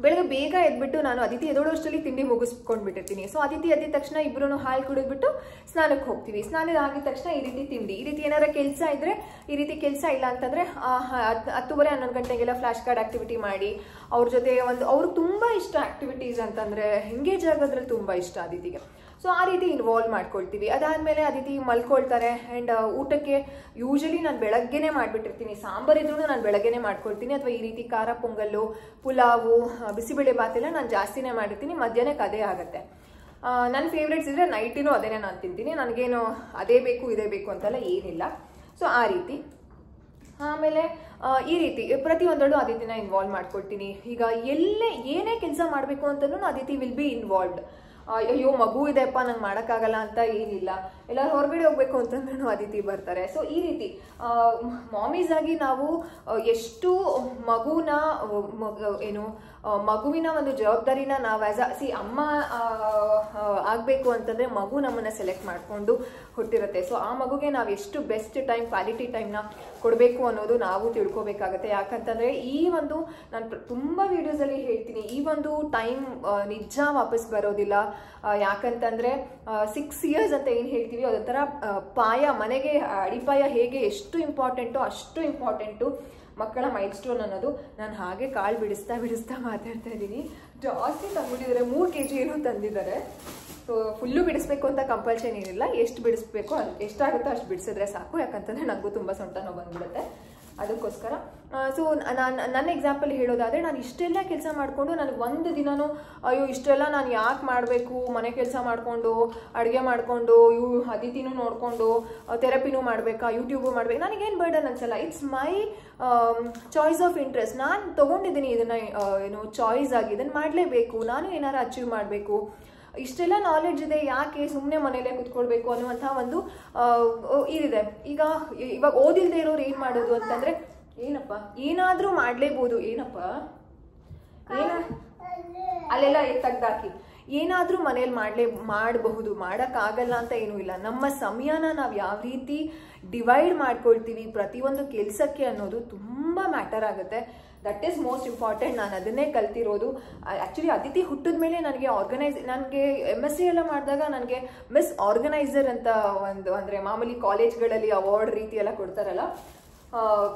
ಬೆಳಗ್ಗೆ ಬೇಗ ಎದ್ಬಿಟ್ಟು ನಾನು ಅದಿತಿ ಎದೋಳೋಷ್ಟರಲ್ಲಿ ತಿಂಡಿ ಮುಗಿಸ್ಕೊಂಡ್ಬಿಟ್ಟಿರ್ತೀನಿ. ಸೊ ಅದಿತಿ ಎದ್ದ ತಕ್ಷಣ ಇಬ್ಬರೂ ಹಾಲು ಕುಡಿದ್ಬಿಟ್ಟು ಸ್ನಾನಕ್ಕೆ ಹೋಗ್ತೀವಿ. ಸ್ನಾನ ಆಗಿದ ತಕ್ಷಣ ಈ ರೀತಿ ತಿಂಡಿ, ಈ ರೀತಿ ಏನಾರ ಕೆಲಸ ಇದ್ದರೆ ಈ ರೀತಿ ಕೆಲಸ ಇಲ್ಲ ಅಂತಂದರೆ 10:30 11 ಗಂಟೆಗೆಲ್ಲ ಫ್ಲಾಶ್ ಕಾರ್ಡ್ ಆಕ್ಟಿವಿಟಿ ಮಾಡಿ ಅವ್ರ ಜೊತೆ ಅವ್ರಿಗೆ ತುಂಬ ಇಷ್ಟ ಆಕ್ಟಿವಿಟೀಸ್ ಅಂತಂದರೆ ಎಂಗೇಜ್ ಆಗೋದ್ರಲ್ಲಿ ತುಂಬ ಇಷ್ಟ ಅದಿತಿಗೆ. ಸೊ ಆ ರೀತಿ ಇನ್ವಾಲ್ವ್ ಮಾಡ್ಕೊಳ್ತೀವಿ. ಅದಾದಮೇಲೆ ಅದಿತಿ ಮಲ್ಕೊಳ್ತಾರೆ. ಆ್ಯಂಡ್ ಊಟಕ್ಕೆ ಯೂಶಲಿ ನಾನು ಬೆಳಗ್ಗೆನೇ ಮಾಡಿಬಿಟ್ಟಿರ್ತೀನಿ. ಸಾಂಬಾರಿದ್ರೂ ನಾನು ಬೆಳಗ್ಗೆನೇ ಮಾಡ್ಕೊಳ್ತೀನಿ, ಅಥವಾ ಈ ರೀತಿ ಖಾರ ಪೊಂಗಲ್ಲು, ಪುಲಾವು, ಬಿಸಿಬೇಳೆ ಬಾತೆಲ್ಲ ನಾನು ಜಾಸ್ತಿನೇ ಮಾಡಿರ್ತೀನಿ. ಮಧ್ಯಾಹ್ನಕ್ಕೆ ಅದೇ ಆಗುತ್ತೆ. ನನ್ನ ಫೇವ್ರೇಟ್ಸ್ ಇದ್ದರೆ ನೈಟಿನೂ ಅದೇನೇ ನಾನು ತಿಂತೀನಿ. ನನಗೇನು ಅದೇ ಬೇಕು ಇದೇ ಬೇಕು ಅಂತೆಲ್ಲ ಏನಿಲ್ಲ. ಸೊ ಆ ರೀತಿ. ಆಮೇಲೆ ಈ ರೀತಿ ಪ್ರತಿಯೊಂದರಲ್ಲೂ ಅದಿತಿನ ಇನ್ವಾಲ್ವ್ ಮಾಡ್ಕೊಳ್ತೀನಿ. ಈಗ ಏನೇ ಕೆಲಸ ಮಾಡಬೇಕು ಅಂತಲೂ ಅದಿತಿ ವಿಲ್ ಬಿ ಇನ್ವಾಲ್ವ್ಡ್. ಅಯ್ಯೋ ಮಗು ಇದೆಪ್ಪ ನಂಗೆ ಮಾಡೋಕ್ಕಾಗಲ್ಲ ಅಂತ ಏನಿಲ್ಲ, ಎಲ್ಲರೂ ಹೊರಗಡೆ ಹೋಗ್ಬೇಕು ಅಂತಂದ್ರೂ ಅದಿತಿ ಬರ್ತಾರೆ. ಸೊ ಈ ರೀತಿ ಮಾಮೀಸ್ ಆಗಿ ನಾವು ಎಷ್ಟು ಮಗುವಿನ ಒಂದು ಜವಾಬ್ದಾರಿನ ನಾವು ಅಮ್ಮ ಆಗಬೇಕು ಅಂತಂದರೆ ಮಗು ನಮ್ಮನ್ನು ಸೆಲೆಕ್ಟ್ ಮಾಡಿಕೊಂಡು ಹುಟ್ಟಿರುತ್ತೆ. ಸೊ ಆ ಮಗುಗೆ ನಾವು ಎಷ್ಟು ಬೆಸ್ಟ್ ಟೈಮ್, ಕ್ವಾಲಿಟಿ ಟೈಮ್ನ ಕೊಡಬೇಕು ಅನ್ನೋದು ನಾವು ತಿಳ್ಕೊಬೇಕಾಗತ್ತೆ. ಯಾಕಂತಂದರೆ ನಾನು ತುಂಬ ವೀಡಿಯೋಸಲ್ಲಿ ಹೇಳ್ತೀನಿ, ಈ ಒಂದು ಟೈಮ್ ನಿಜ ವಾಪಸ್ ಬರೋದಿಲ್ಲ. ಯಾಕಂತಂದರೆ 6 years ಅಂತ ಏನು ಹೇಳ್ತೀವಿ, ಅದೊಂಥರ ಮನೆಗೆ ಅಡಿಪಾಯ ಹೇಗೆ ಎಷ್ಟು ಇಂಪಾರ್ಟೆಂಟೋ ಅಷ್ಟು ಇಂಪಾರ್ಟೆಂಟು ಮಕ್ಕಳ ಮೈಲ್ ಸ್ಟೋನ್ ಅನ್ನೋದು. ನಾನು ಹಾಗೆ ಕಾಳು ಬಿಡಿಸ್ತಾ ಮಾತಾಡ್ತಾ ಇದ್ದೀನಿ. ಜಾಸ್ತಿ ತಂದ್ಬಿಟ್ಟಿದ್ದಾರೆ, 3 kg ಏನೋ ತಂದಿದ್ದಾರೆ. ಫುಲ್ಲು ಬಿಡಿಸ್ಬೇಕು ಅಂತ ಕಂಪಲ್ಷನ್ ಏನಿಲ್ಲ, ಎಷ್ಟು ಬಿಡಿಸ್ಬೇಕು ಎಷ್ಟಾಗುತ್ತೋ ಅಷ್ಟು ಬಿಡಿಸಿದ್ರೆ ಸಾಕು. ಯಾಕಂತಂದರೆ ನನಗೂ ತುಂಬ ಸೊಂಟ ನೋವು ಬಂದ್ಬಿಡುತ್ತೆ, ಅದಕ್ಕೋಸ್ಕರ. ಸೊ ನನ್ನ ಎಕ್ಸಾಂಪಲ್ ಹೇಳೋದಾದರೆ, ನಾನು ಇಷ್ಟೆಲ್ಲ ಕೆಲಸ ಮಾಡಿಕೊಂಡು ನನಗೆ ಒಂದು ದಿನವೂ ಅಯ್ಯೋ ಇಷ್ಟೆಲ್ಲ ನಾನು ಯಾಕೆ ಮಾಡಬೇಕು, ಮನೆ ಕೆಲಸ ಮಾಡಿಕೊಂಡು ಅಡುಗೆ ಮಾಡಿಕೊಂಡು ಅದಿತಿನೂ ನೋಡಿಕೊಂಡು ಥೆರಪಿನೂ ಮಾಡಬೇಕಾ, ಯೂಟ್ಯೂಬು ಮಾಡಬೇಕು, ನನಗೇನು ಬರ್ಡನ್ ಅನ್ಸಲ್ಲ. It's my choice of interest. ನಾನು ತೊಗೊಂಡಿದ್ದೀನಿ ಇದನ್ನು ಏನು ಚಾಯ್ಸ್ ಆಗಿ, ಇದನ್ನು ಮಾಡಲೇಬೇಕು, ನಾನು ಏನಾರು ಅಚೀವ್ ಮಾಡಬೇಕು, ಇಷ್ಟೆಲ್ಲ ನಾಲೆಡ್ಜ್ ಇದೆ, ಯಾಕೆ ಸುಮ್ಮನೆ ಮನೇಲೇ ಕೂತ್ಕೊಳ್ಬೇಕು ಅನ್ನುವಂಥ ಒಂದು ಇದಿದೆ. ಇವಾಗ ಓದಿಲ್ಲದೆ ಇರೋರು ಏನು ಮಾಡೋದು ಅಂತಂದರೆ, ಏನಪ್ಪ ಏನಾದರೂ ಮಾಡಲೇಬೋದು, ಏನಪ್ಪ ಅಲ್ಲೆಲ್ಲ ತೆಗ್ದಾಕಿ ಏನಾದರೂ ಮನೇಲಿ ಮಾಡಬಹುದು, ಮಾಡೋಕ್ಕಾಗಲ್ಲ ಅಂತ ಏನೂ ಇಲ್ಲ. ನಮ್ಮ ಸಮಯನ ನಾವು ಯಾವ ರೀತಿ ಡಿವೈಡ್ ಮಾಡ್ಕೊಳ್ತೀವಿ ಪ್ರತಿಯೊಂದು ಕೆಲಸಕ್ಕೆ ಅನ್ನೋದು ತುಂಬ ಮ್ಯಾಟರ್ ಆಗುತ್ತೆ. That is most important. ನಾನು ಅದನ್ನೇ ಕಲ್ತಿರೋದು. ಆ್ಯಕ್ಚುಲಿ ಅದಿತಿ ಹುಟ್ಟಿದ ಮೇಲೆ ನನಗೆ ನನಗೆ MSc ಎಲ್ಲ ಮಾಡಿದಾಗ ನನಗೆ ಮಿಸ್ ಆರ್ಗನೈಸರ್ ಅಂತ ಒಂದು, ಅಂದರೆ ಮಾಮೂಲಿ ಕಾಲೇಜ್ಗಳಲ್ಲಿ ಅವಾರ್ಡ್ ರೀತಿ ಎಲ್ಲ ಕೊಡ್ತಾರಲ್ಲ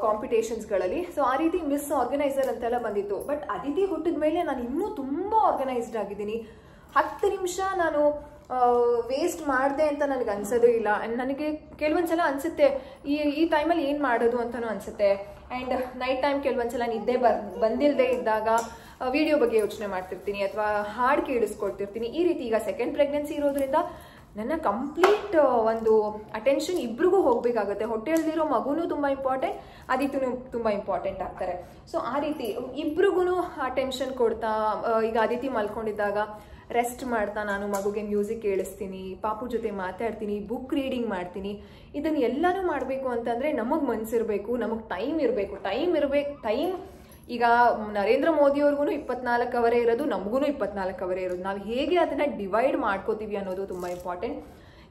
ಕಾಂಪಿಟೇಷನ್ಸ್ಗಳಲ್ಲಿ, ಸೊ ಆ ರೀತಿ ಮಿಸ್ ಆರ್ಗನೈಸರ್ ಅಂತೆಲ್ಲ ಬಂದಿತ್ತು. ಬಟ್ ಅದಿತಿ ಹುಟ್ಟಿದ ಮೇಲೆ ನಾನು ಇನ್ನೂ ತುಂಬ ಆರ್ಗನೈಸ್ಡ್ ಆಗಿದ್ದೀನಿ. 10 ನಿಮಿಷ ನಾನು ವೇಸ್ಟ್ ಮಾಡಿದೆ ಅಂತ ನನಗೆ ಅನ್ಸೋದೇ ಇಲ್ಲ. ನನಗೆ ಕೆಲವೊಂದ್ಸಲ ಅನಿಸುತ್ತೆ ಈ ಟೈಮಲ್ಲಿ ಏನು ಮಾಡೋದು ಅಂತಲೂ ಅನಿಸುತ್ತೆ. ಆ್ಯಂಡ್ ನೈಟ್ ಟೈಮ್ ಕೆಲವೊಂದ್ಸಲ ನಿದ್ದೆ ಬಂದಿಲ್ಲದೆ ಇದ್ದಾಗ ವಿಡಿಯೋ ಬಗ್ಗೆ ಯೋಚನೆ ಮಾಡ್ತಿರ್ತೀನಿ, ಅಥವಾ ಹಾಡು ಕೇಳಿಸ್ಕೊಳ್ತಿರ್ತೀನಿ. ಈ ರೀತಿ ಈಗ ಸೆಕೆಂಡ್ ಪ್ರೆಗ್ನೆನ್ಸಿ ಇರೋದ್ರಿಂದ ನನ್ನ ಕಂಪ್ಲೀಟ್ ಒಂದು ಅಟೆನ್ಷನ್ ಇಬ್ರಿಗೂ ಹೋಗಬೇಕಾಗುತ್ತೆ. ಹೊಟ್ಟೆಯಲ್ಲಿರೋ ಮಗುನೂ ತುಂಬ ಇಂಪಾರ್ಟೆಂಟ್, ಅದಿತಿನೂ ತುಂಬ ಇಂಪಾರ್ಟೆಂಟ್ ಆಗ್ತಾರೆ. ಸೊ ಆ ರೀತಿ ಇಬ್ರಿಗೂ ಅಟೆನ್ಷನ್ ಕೊಡ್ತಾ, ಈಗ ಅದಿತಿ ಮಲ್ಕೊಂಡಿದ್ದಾಗ ರೆಸ್ಟ್ ಮಾಡ್ತಾ ನಾನು ಮಗುಗೆ ಮ್ಯೂಸಿಕ್ ಕೇಳಿಸ್ತೀನಿ, ಪಾಪು ಜೊತೆ ಮಾತಾಡ್ತೀನಿ, ಬುಕ್ ರೀಡಿಂಗ್ ಮಾಡ್ತೀನಿ. ಇದನ್ನು ಎಲ್ಲನೂ ಮಾಡಬೇಕು ಅಂತಂದರೆ ನಮಗೆ ಮನಸ್ಸಿರಬೇಕು, ನಮಗೆ ಟೈಮ್ ಇರಬೇಕು. ಟೈಮ್ ಈಗ ನರೇಂದ್ರ ಮೋದಿಯವ್ರಿಗೂ 24 ಅವರೇ ಇರೋದು, ನಮಗೂ 24 ಅವರೇ ಇರೋದು. ನಾವು ಹೇಗೆ ಅದನ್ನು ಡಿವೈಡ್ ಮಾಡ್ಕೋತೀವಿ ಅನ್ನೋದು ತುಂಬ ಇಂಪಾರ್ಟೆಂಟ್.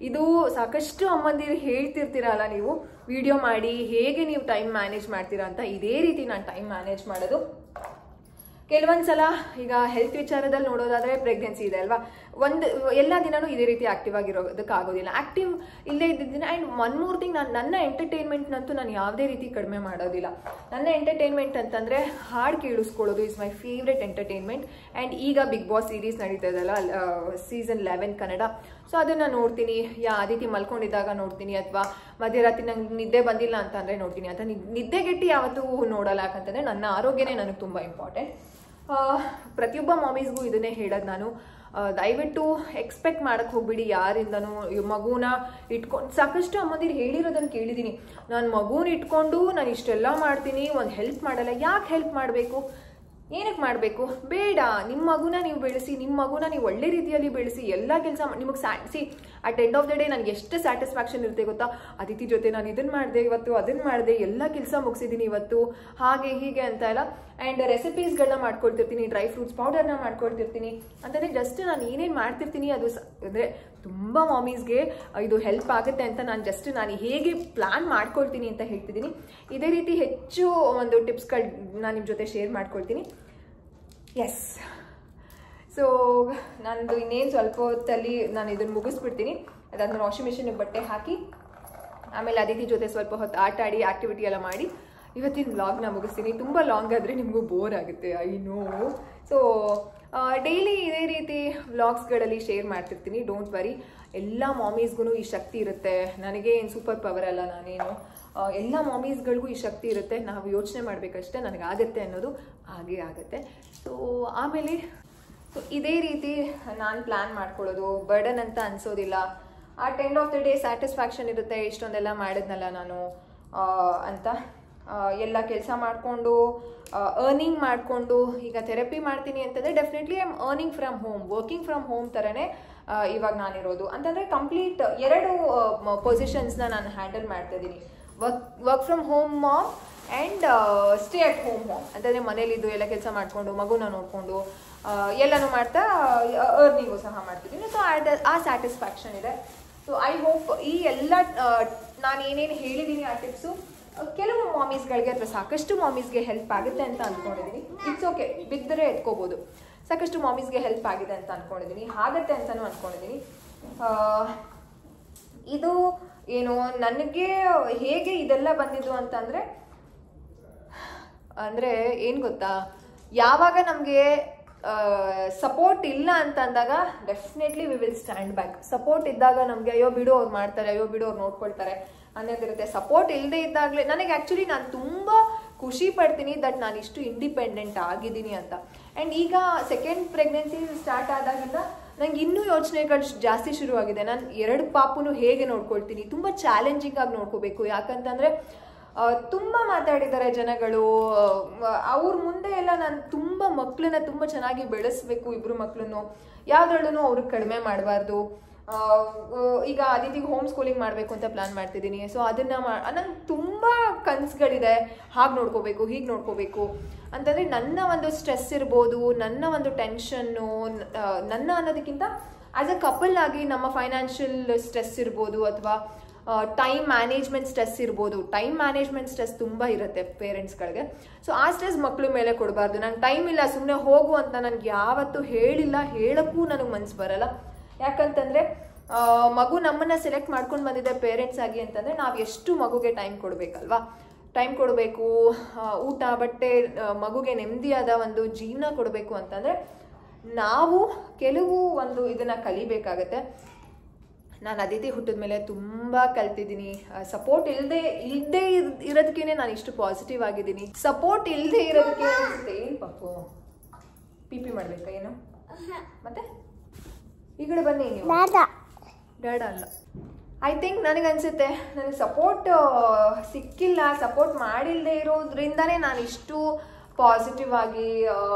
ಇದು ಸಾಕಷ್ಟು ಅಮ್ಮಂದಿರು ಹೇಳ್ತಿರ್ತೀರಲ್ಲ, ನೀವು ವಿಡಿಯೋ ಮಾಡಿ ಹೇಗೆ ನೀವು ಟೈಮ್ ಮ್ಯಾನೇಜ್ ಮಾಡ್ತೀರಾ ಅಂತ. ಇದೇ ರೀತಿ ನಾನು ಟೈಮ್ ಮ್ಯಾನೇಜ್ ಮಾಡೋದು. ಕೆಲವೊಂದ್ಸಲ ಈಗ ಹೆಲ್ತ್ ವಿಚಾರದಲ್ಲಿ ನೋಡೋದಾದರೆ ಪ್ರೆಗ್ನೆನ್ಸಿ ಇದೆ ಅಲ್ವಾ, ಎಲ್ಲ ದಿನವೂ ಇದೇ ರೀತಿ ಆ್ಯಕ್ಟಿವ್ ಆಗಿರೋದಕ್ಕಾಗೋದಿಲ್ಲ. ಆ್ಯಕ್ಟಿವ್ ಇಲ್ಲೇ ಇದ್ದಿದ್ದೀನಿ. ಆ್ಯಂಡ್ ಒನ್ ಮೋರ್ ಥಿಂಗ್, ನನ್ನ ಎಂಟರ್ಟೈನ್ಮೆಂಟ್ನಂತೂ ನಾನು ಯಾವುದೇ ರೀತಿ ಕಡಿಮೆ ಮಾಡೋದಿಲ್ಲ. ನನ್ನ ಎಂಟರ್ಟೈನ್ಮೆಂಟ್ ಅಂತಂದರೆ ಹಾಡು ಕೇಳಿಸ್ಕೊಳ್ಳೋದು is my favourite entertainment. And ಈಗ ಬಿಗ್ ಬಾಸ್ ಸೀರೀಸ್ ನಡೀತಾ ಇದೆಯಲ್ಲ, ಸೀಸನ್ 11 ಕನ್ನಡ, ಸೊ ಅದನ್ನು ನೋಡ್ತೀನಿ. ಅದಿತಿ ಮಲ್ಕೊಂಡಿದ್ದಾಗ ನೋಡ್ತೀನಿ, ಅಥವಾ ಮಧ್ಯರಾತ್ರಿ ನಂಗೆ ನಿದ್ದೆ ಬಂದಿಲ್ಲ ಅಂತಂದರೆ ನೋಡ್ತೀನಿ. ಅಂತ ನಿದ್ದೆಗೆಟ್ಟು ಯಾವತ್ತೂ ನೋಡಲ್ಲ, ಯಾಕಂತಂದರೆ ನನ್ನ ಆರೋಗ್ಯನೇ ನನಗೆ ತುಂಬ ಇಂಪಾರ್ಟೆಂಟ್. ಪ್ರತಿಯೊಬ್ಬ ಮಾಮೀಸ್ಗೂ ಇದನ್ನೇ ಹೇಳೋದು ನಾನು, ದಯವಿಟ್ಟು ಎಕ್ಸ್ಪೆಕ್ಟ್ ಮಾಡೋಕ್ಕೆ ಹೋಗ್ಬಿಡಿ ಯಾರಿಂದನೂ. ಮಗುನ ಇಟ್ಕೊಂಡು ಸಾಕಷ್ಟು ಅಮ್ಮಂದಿರು ಹೇಳಿರೋದನ್ನು ಕೇಳಿದ್ದೀನಿ, ನಾನು ಮಗುನ ಇಟ್ಕೊಂಡು ನಾನು ಇಷ್ಟೆಲ್ಲ ಮಾಡ್ತೀನಿ, ಒಂದು ಹೆಲ್ಪ್ ಮಾಡಲ್ಲ. ಯಾಕೆ ಹೆಲ್ಪ್ ಮಾಡಬೇಕು, ಏನಕ್ಕೆ ಮಾಡಬೇಕು? ಬೇಡ. ನಿಮ್ಮ ಮಗುನ ನೀವು ಬೆಳೆಸಿ, ನಿಮ್ಮ ಮಗುನ ನೀವು ಒಳ್ಳೆ ರೀತಿಯಲ್ಲಿ ಬೆಳೆಸಿ, ಎಲ್ಲ ಕೆಲಸ ನಿಮಗೆ at end of the day ನನಗೆ ಎಷ್ಟು ಸ್ಯಾಟಿಸ್ಫ್ಯಾಕ್ಷನ್ ಇರುತ್ತೆ ಗೊತ್ತಾ? ಅದಿತಿ ಜೊತೆ ನಾನು ಇದನ್ನು ಮಾಡಿದೆ ಇವತ್ತು, ಅದನ್ನು ಮಾಡಿದೆ, ಎಲ್ಲ ಕೆಲಸ ಮುಗಿಸಿದ್ದೀನಿ ಇವತ್ತು, ಹಾಗೆ ಹೀಗೆ ಅಂತ ಎಲ್ಲ. ಆ್ಯಂಡ್ ರೆಸಿಪೀಸ್ಗಳನ್ನ ಮಾಡ್ಕೊಳ್ತಿರ್ತೀನಿ, ಡ್ರೈ ಫ್ರೂಟ್ಸ್ ಪೌಡರ್ನ ಮಾಡ್ಕೊಳ್ತಿರ್ತೀನಿ. ಅಂತಂದರೆ ಜಸ್ಟ್ ನಾನು ಏನೇನು ಮಾಡ್ತಿರ್ತೀನಿ ಅದು ಅಂದರೆ ತುಂಬ ಮಾಮೀಸ್ಗೆ ಇದು ಹೆಲ್ಪ್ ಆಗುತ್ತೆ ಅಂತ ನಾನು ಹೇಗೆ ಪ್ಲ್ಯಾನ್ ಮಾಡ್ಕೊಳ್ತೀನಿ ಅಂತ ಹೇಳ್ತಿದ್ದೀನಿ. ಇದೇ ರೀತಿ ಹೆಚ್ಚು ಒಂದು ಟಿಪ್ಸ್ಗಳು ನಾನು ನಿಮ್ಮ ಜೊತೆ ಶೇರ್ ಮಾಡ್ಕೊಳ್ತೀನಿ. ಎಸ್, ಸೊ ನಂದು ಇನ್ನೇನು ಸ್ವಲ್ಪ ಹೊತ್ತಲ್ಲಿ ನಾನು ಇದನ್ನು ಮುಗಿಸ್ಬಿಡ್ತೀನಿ. ಅದಾದ್ಮೇಲೆ ವಾಷಿಂಗ್ ಮಿಷಿನಿಗೆ ಬಟ್ಟೆ ಹಾಕಿ, ಆಮೇಲೆ ಅದಿತಿ ಜೊತೆ ಸ್ವಲ್ಪ ಹೊತ್ತು ಆಟ ಆಡಿ ಆ್ಯಕ್ಟಿವಿಟಿ ಎಲ್ಲ ಮಾಡಿ ಇವತ್ತಿನ ವ್ಲಾಗ್ನ ಮುಗಿಸ್ತೀನಿ. ತುಂಬ ಲಾಂಗ್ ಆದರೆ ನಿಮಗೂ ಬೋರ್ ಆಗುತ್ತೆ, ಐ ನೋ. ಸೊ ಡೈಲಿ ಇದೇ ರೀತಿ ವ್ಲಾಗ್ಸ್ಗಳಲ್ಲಿ ಶೇರ್ ಮಾಡ್ತಿರ್ತೀನಿ. ಡೋಂಟ್ ವರಿ, ಎಲ್ಲ ಮಾಮೀಸ್ಗೂ ಈ ಶಕ್ತಿ ಇರುತ್ತೆ. ನನಗೆ ಏನು ಸೂಪರ್ ಪವರ್ ಅಲ್ಲ ನಾನೇನು, ಎಲ್ಲ ಮಾಮೀಸ್ಗಳಿಗೂ ಈ ಶಕ್ತಿ ಇರುತ್ತೆ. ನಾವು ಯೋಚನೆ ಮಾಡಬೇಕಷ್ಟೇ, ನನಗಾಗತ್ತೆ ಅನ್ನೋದು ಹಾಗೇ ಆಗುತ್ತೆ. ಸೊ ಆಮೇಲೆ ಇದೇ ರೀತಿ ನಾನು ಪ್ಲ್ಯಾನ್ ಮಾಡ್ಕೊಳ್ಳೋದು ಬರ್ಡನ್ ಅಂತ ಅನಿಸೋದಿಲ್ಲ. At end of the day satisfaction ಇರುತ್ತೆ, ಇಷ್ಟೊಂದೆಲ್ಲ ಮಾಡಿದ್ನಲ್ಲ ನಾನು ಅಂತ. ಎಲ್ಲ ಕೆಲಸ ಮಾಡಿಕೊಂಡು ಅರ್ನಿಂಗ್ ಮಾಡಿಕೊಂಡು ಈಗ ಥೆರಪಿ ಮಾಡ್ತೀನಿ ಅಂತಂದರೆ definitely I am earning from home, working from home ಥರನೇ ಇವಾಗ ನಾನಿರೋದು. ಅಂತಂದರೆ ಕಂಪ್ಲೀಟ್ 2 ಪೊಸಿಷನ್ಸ್ನ ನಾನು ಹ್ಯಾಂಡಲ್ ಮಾಡ್ತಾಯಿದ್ದೀನಿ. Work from home mom and stay at home mom. ಅಂತಂದರೆ ಮನೇಲಿದ್ದು ಎಲ್ಲ ಕೆಲಸ ಮಾಡಿಕೊಂಡು ಮಗುನ ನೋಡಿಕೊಂಡು ಎಲ್ಲನೂ ಮಾಡ್ತಾ ಅರ್ನಿಂಗು ಸಹ ಮಾಡ್ತಿದ್ದೀನಿ. ಸೊ ಆ ಸ್ಯಾಟಿಸ್ಫ್ಯಾಕ್ಷನ್ ಇದೆ. ಸೊ ಐ ಹೋಪ್ ಈ ಎಲ್ಲ ನಾನು ಏನೇನು ಹೇಳಿದ್ದೀನಿ ಆ ಟಿಪ್ಸು ಕೆಲವು ಮಾಮೀಸ್ಗಳಿಗೆ ಅಥವಾ ಸಾಕಷ್ಟು ಮಾಮೀಸ್ಗೆ ಹೆಲ್ಪ್ ಆಗುತ್ತೆ ಅಂತ ಅಂದ್ಕೊಂಡಿದ್ದೀನಿ. ಇಟ್ಸ್ ಓಕೆ, ಬಿದ್ದರೆ ಎತ್ಕೋಬೋದು. ಸಾಕಷ್ಟು ಮಾಮೀಸ್ಗೆ ಹೆಲ್ಪ್ ಆಗಿದೆ ಅಂತ ಅಂದ್ಕೊಂಡಿದ್ದೀನಿ, ಆಗತ್ತೆ ಅಂತಲೂ ಅಂದ್ಕೊಂಡಿದ್ದೀನಿ. ಇದು ಏನು ನನಗೆ ಹೇಗೆ ಇದೆಲ್ಲ ಬಂದಿದ್ದು ಅಂತಂದರೆ ಏನು ಗೊತ್ತಾ, ಯಾವಾಗ ನಮಗೆ ಸಪೋರ್ಟ್ ಇಲ್ಲ ಅಂತ ಅಂದಾಗ definitely we will stand back. Support ಇದ್ದಾಗ ನಮಗೆ ಅಯ್ಯೋ ಬಿಡು ಅವ್ರು ಮಾಡ್ತಾರೆ, ಅಯ್ಯೋ ಬಿಡು ಅವ್ರು ನೋಡ್ಕೊಳ್ತಾರೆ ಅನ್ನೋದಿರುತ್ತೆ. ಸಪೋರ್ಟ್ ಇಲ್ಲದೆ ಇದ್ದಾಗಲೇ ನನಗೆ ಆ್ಯಕ್ಚುಲಿ ನಾನು ತುಂಬ ಖುಷಿ ಪಡ್ತೀನಿ ದಟ್ ನಾನು ಇಷ್ಟು ಇಂಡಿಪೆಂಡೆಂಟ್ ಆಗಿದ್ದೀನಿ ಅಂತ. ಆ್ಯಂಡ್ ಈಗ ಸೆಕೆಂಡ್ ಪ್ರೆಗ್ನೆನ್ಸಿ ಸ್ಟಾರ್ಟ್ ಆದಾಗಿಂದ ನಂಗೆ ಇನ್ನೂ ಯೋಚನೆಗಳು ಜಾಸ್ತಿ ಶುರುವಾಗಿದೆ. ನಾನು 2 ಪಾಪುನು ಹೇಗೆ ನೋಡ್ಕೊಳ್ತೀನಿ, ತುಂಬ ಚಾಲೆಂಜಿಂಗ್ ಆಗಿ ನೋಡ್ಕೋಬೇಕು. ಯಾಕಂತಂದರೆ ತುಂಬ ಮಾತಾಡಿದ್ದಾರೆ ಜನಗಳು, ಅವ್ರ ಮುಂದೆ ಎಲ್ಲ ನಾನು ತುಂಬ ಮಕ್ಕಳನ್ನ ತುಂಬ ಚೆನ್ನಾಗಿ ಬೆಳೆಸ್ಬೇಕು, ಇಬ್ಬರು ಮಕ್ಕಳನ್ನು ಯಾವುದ್ರಲ್ಲೂ ಅವ್ರಿಗೆ ಕಡಿಮೆ ಮಾಡಬಾರ್ದು. ಈಗ ಅದಿತಿಗೆ ಹೋಮ್ ಸ್ಕೂಲಿಂಗ್ ಮಾಡಬೇಕು ಅಂತ ಪ್ಲಾನ್ ಮಾಡ್ತಿದ್ದೀನಿ. ಸೊ ಅದನ್ನು ನಂಗೆ ತುಂಬ ಕನಸುಗಳಿದೆ, ಹಾಗೆ ನೋಡ್ಕೋಬೇಕು ಹೀಗೆ ನೋಡ್ಕೋಬೇಕು ಅಂತಂದರೆ ನನ್ನ ಒಂದು ಸ್ಟ್ರೆಸ್ ಇರ್ಬೋದು, ನನ್ನ ಒಂದು ಟೆನ್ಷನ್ನು, ನನ್ನ ಅನ್ನೋದಕ್ಕಿಂತ ಆ್ಯಸ್ ಅ ಕಪಲ್ ಆಗಿ ನಮ್ಮ ಫೈನಾನ್ಷಿಯಲ್ ಸ್ಟ್ರೆಸ್ ಇರ್ಬೋದು ಅಥವಾ ಟೈಮ್ ಮ್ಯಾನೇಜ್ಮೆಂಟ್ ಸ್ಟ್ರೆಸ್ ಇರ್ಬೋದು. ಟೈಮ್ ಮ್ಯಾನೇಜ್ಮೆಂಟ್ ಸ್ಟ್ರೆಸ್ ತುಂಬ ಇರುತ್ತೆ ಪೇರೆಂಟ್ಸ್ಗಳಿಗೆ. ಸೊ ಆ ಸ್ಟ್ರೆಸ್ ಮಕ್ಕಳ ಮೇಲೆ ಕೊಡಬಾರ್ದು. ನಂಗೆ ಟೈಮ್ ಇಲ್ಲ ಸುಮ್ಮನೆ ಹೋಗು ಅಂತ ನನಗೆ ಯಾವತ್ತೂ ಹೇಳಿಲ್ಲ, ಹೇಳೋಕ್ಕೂ ನನಗೆ ಮನಸ್ಸು ಬರಲ್ಲ. ಯಾಕಂತಂದರೆ ಮಗು ನಮ್ಮನ್ನು ಸೆಲೆಕ್ಟ್ ಮಾಡ್ಕೊಂಡು ಬಂದಿದೆ ಪೇರೆಂಟ್ಸ್ ಆಗಿ ಅಂತಂದರೆ ನಾವು ಎಷ್ಟು ಮಗುಗೆ ಟೈಮ್ ಕೊಡಬೇಕಲ್ವಾ. ಟೈಮ್ ಕೊಡಬೇಕು, ಊಟ ಬಟ್ಟೆ, ಮಗುಗೆ ನೆಮ್ಮದಿಯಾದ ಒಂದು ಜೀವನ ಕೊಡಬೇಕು ಅಂತಂದರೆ ನಾವು ಕೆಲವು ಒಂದು ಇದನ್ನು ಕಲಿಬೇಕಾಗತ್ತೆ. ನಾನು ಅದಿತಿ ಹುಟ್ಟಿದ ಮೇಲೆ ತುಂಬ ಕಲ್ತಿದ್ದೀನಿ. ಸಪೋರ್ಟ್ ಇಲ್ಲದೆ ಇರೋದಕ್ಕೇ ನಾನು ಇಷ್ಟು ಪಾಸಿಟಿವ್ ಆಗಿದ್ದೀನಿ. ಸಪೋರ್ಟ್ ಇಲ್ಲದೆ ಇರೋದಕ್ಕೆ ಅನಿಸುತ್ತೆ ಏನು ಪಾಪು ಪಿ ಮಾಡಬೇಕಾ ಏನು ಮತ್ತೆ ಈ ಕಡೆ ಬನ್ನಿ ನೀವು. ಡ್ಯಾಡ ಅಲ್ಲ, ಐ ಥಿಂಕ್ ನನಗನ್ಸುತ್ತೆ ನನಗೆ ಸಪೋರ್ಟ್ ಸಿಕ್ಕಿಲ್ಲ, ಸಪೋರ್ಟ್ ಮಾಡಿಲ್ಲದೆ ಇರೋದ್ರಿಂದನೇ ನಾನು ಇಷ್ಟು ಪಾಸಿಟಿವ್ ಆಗಿ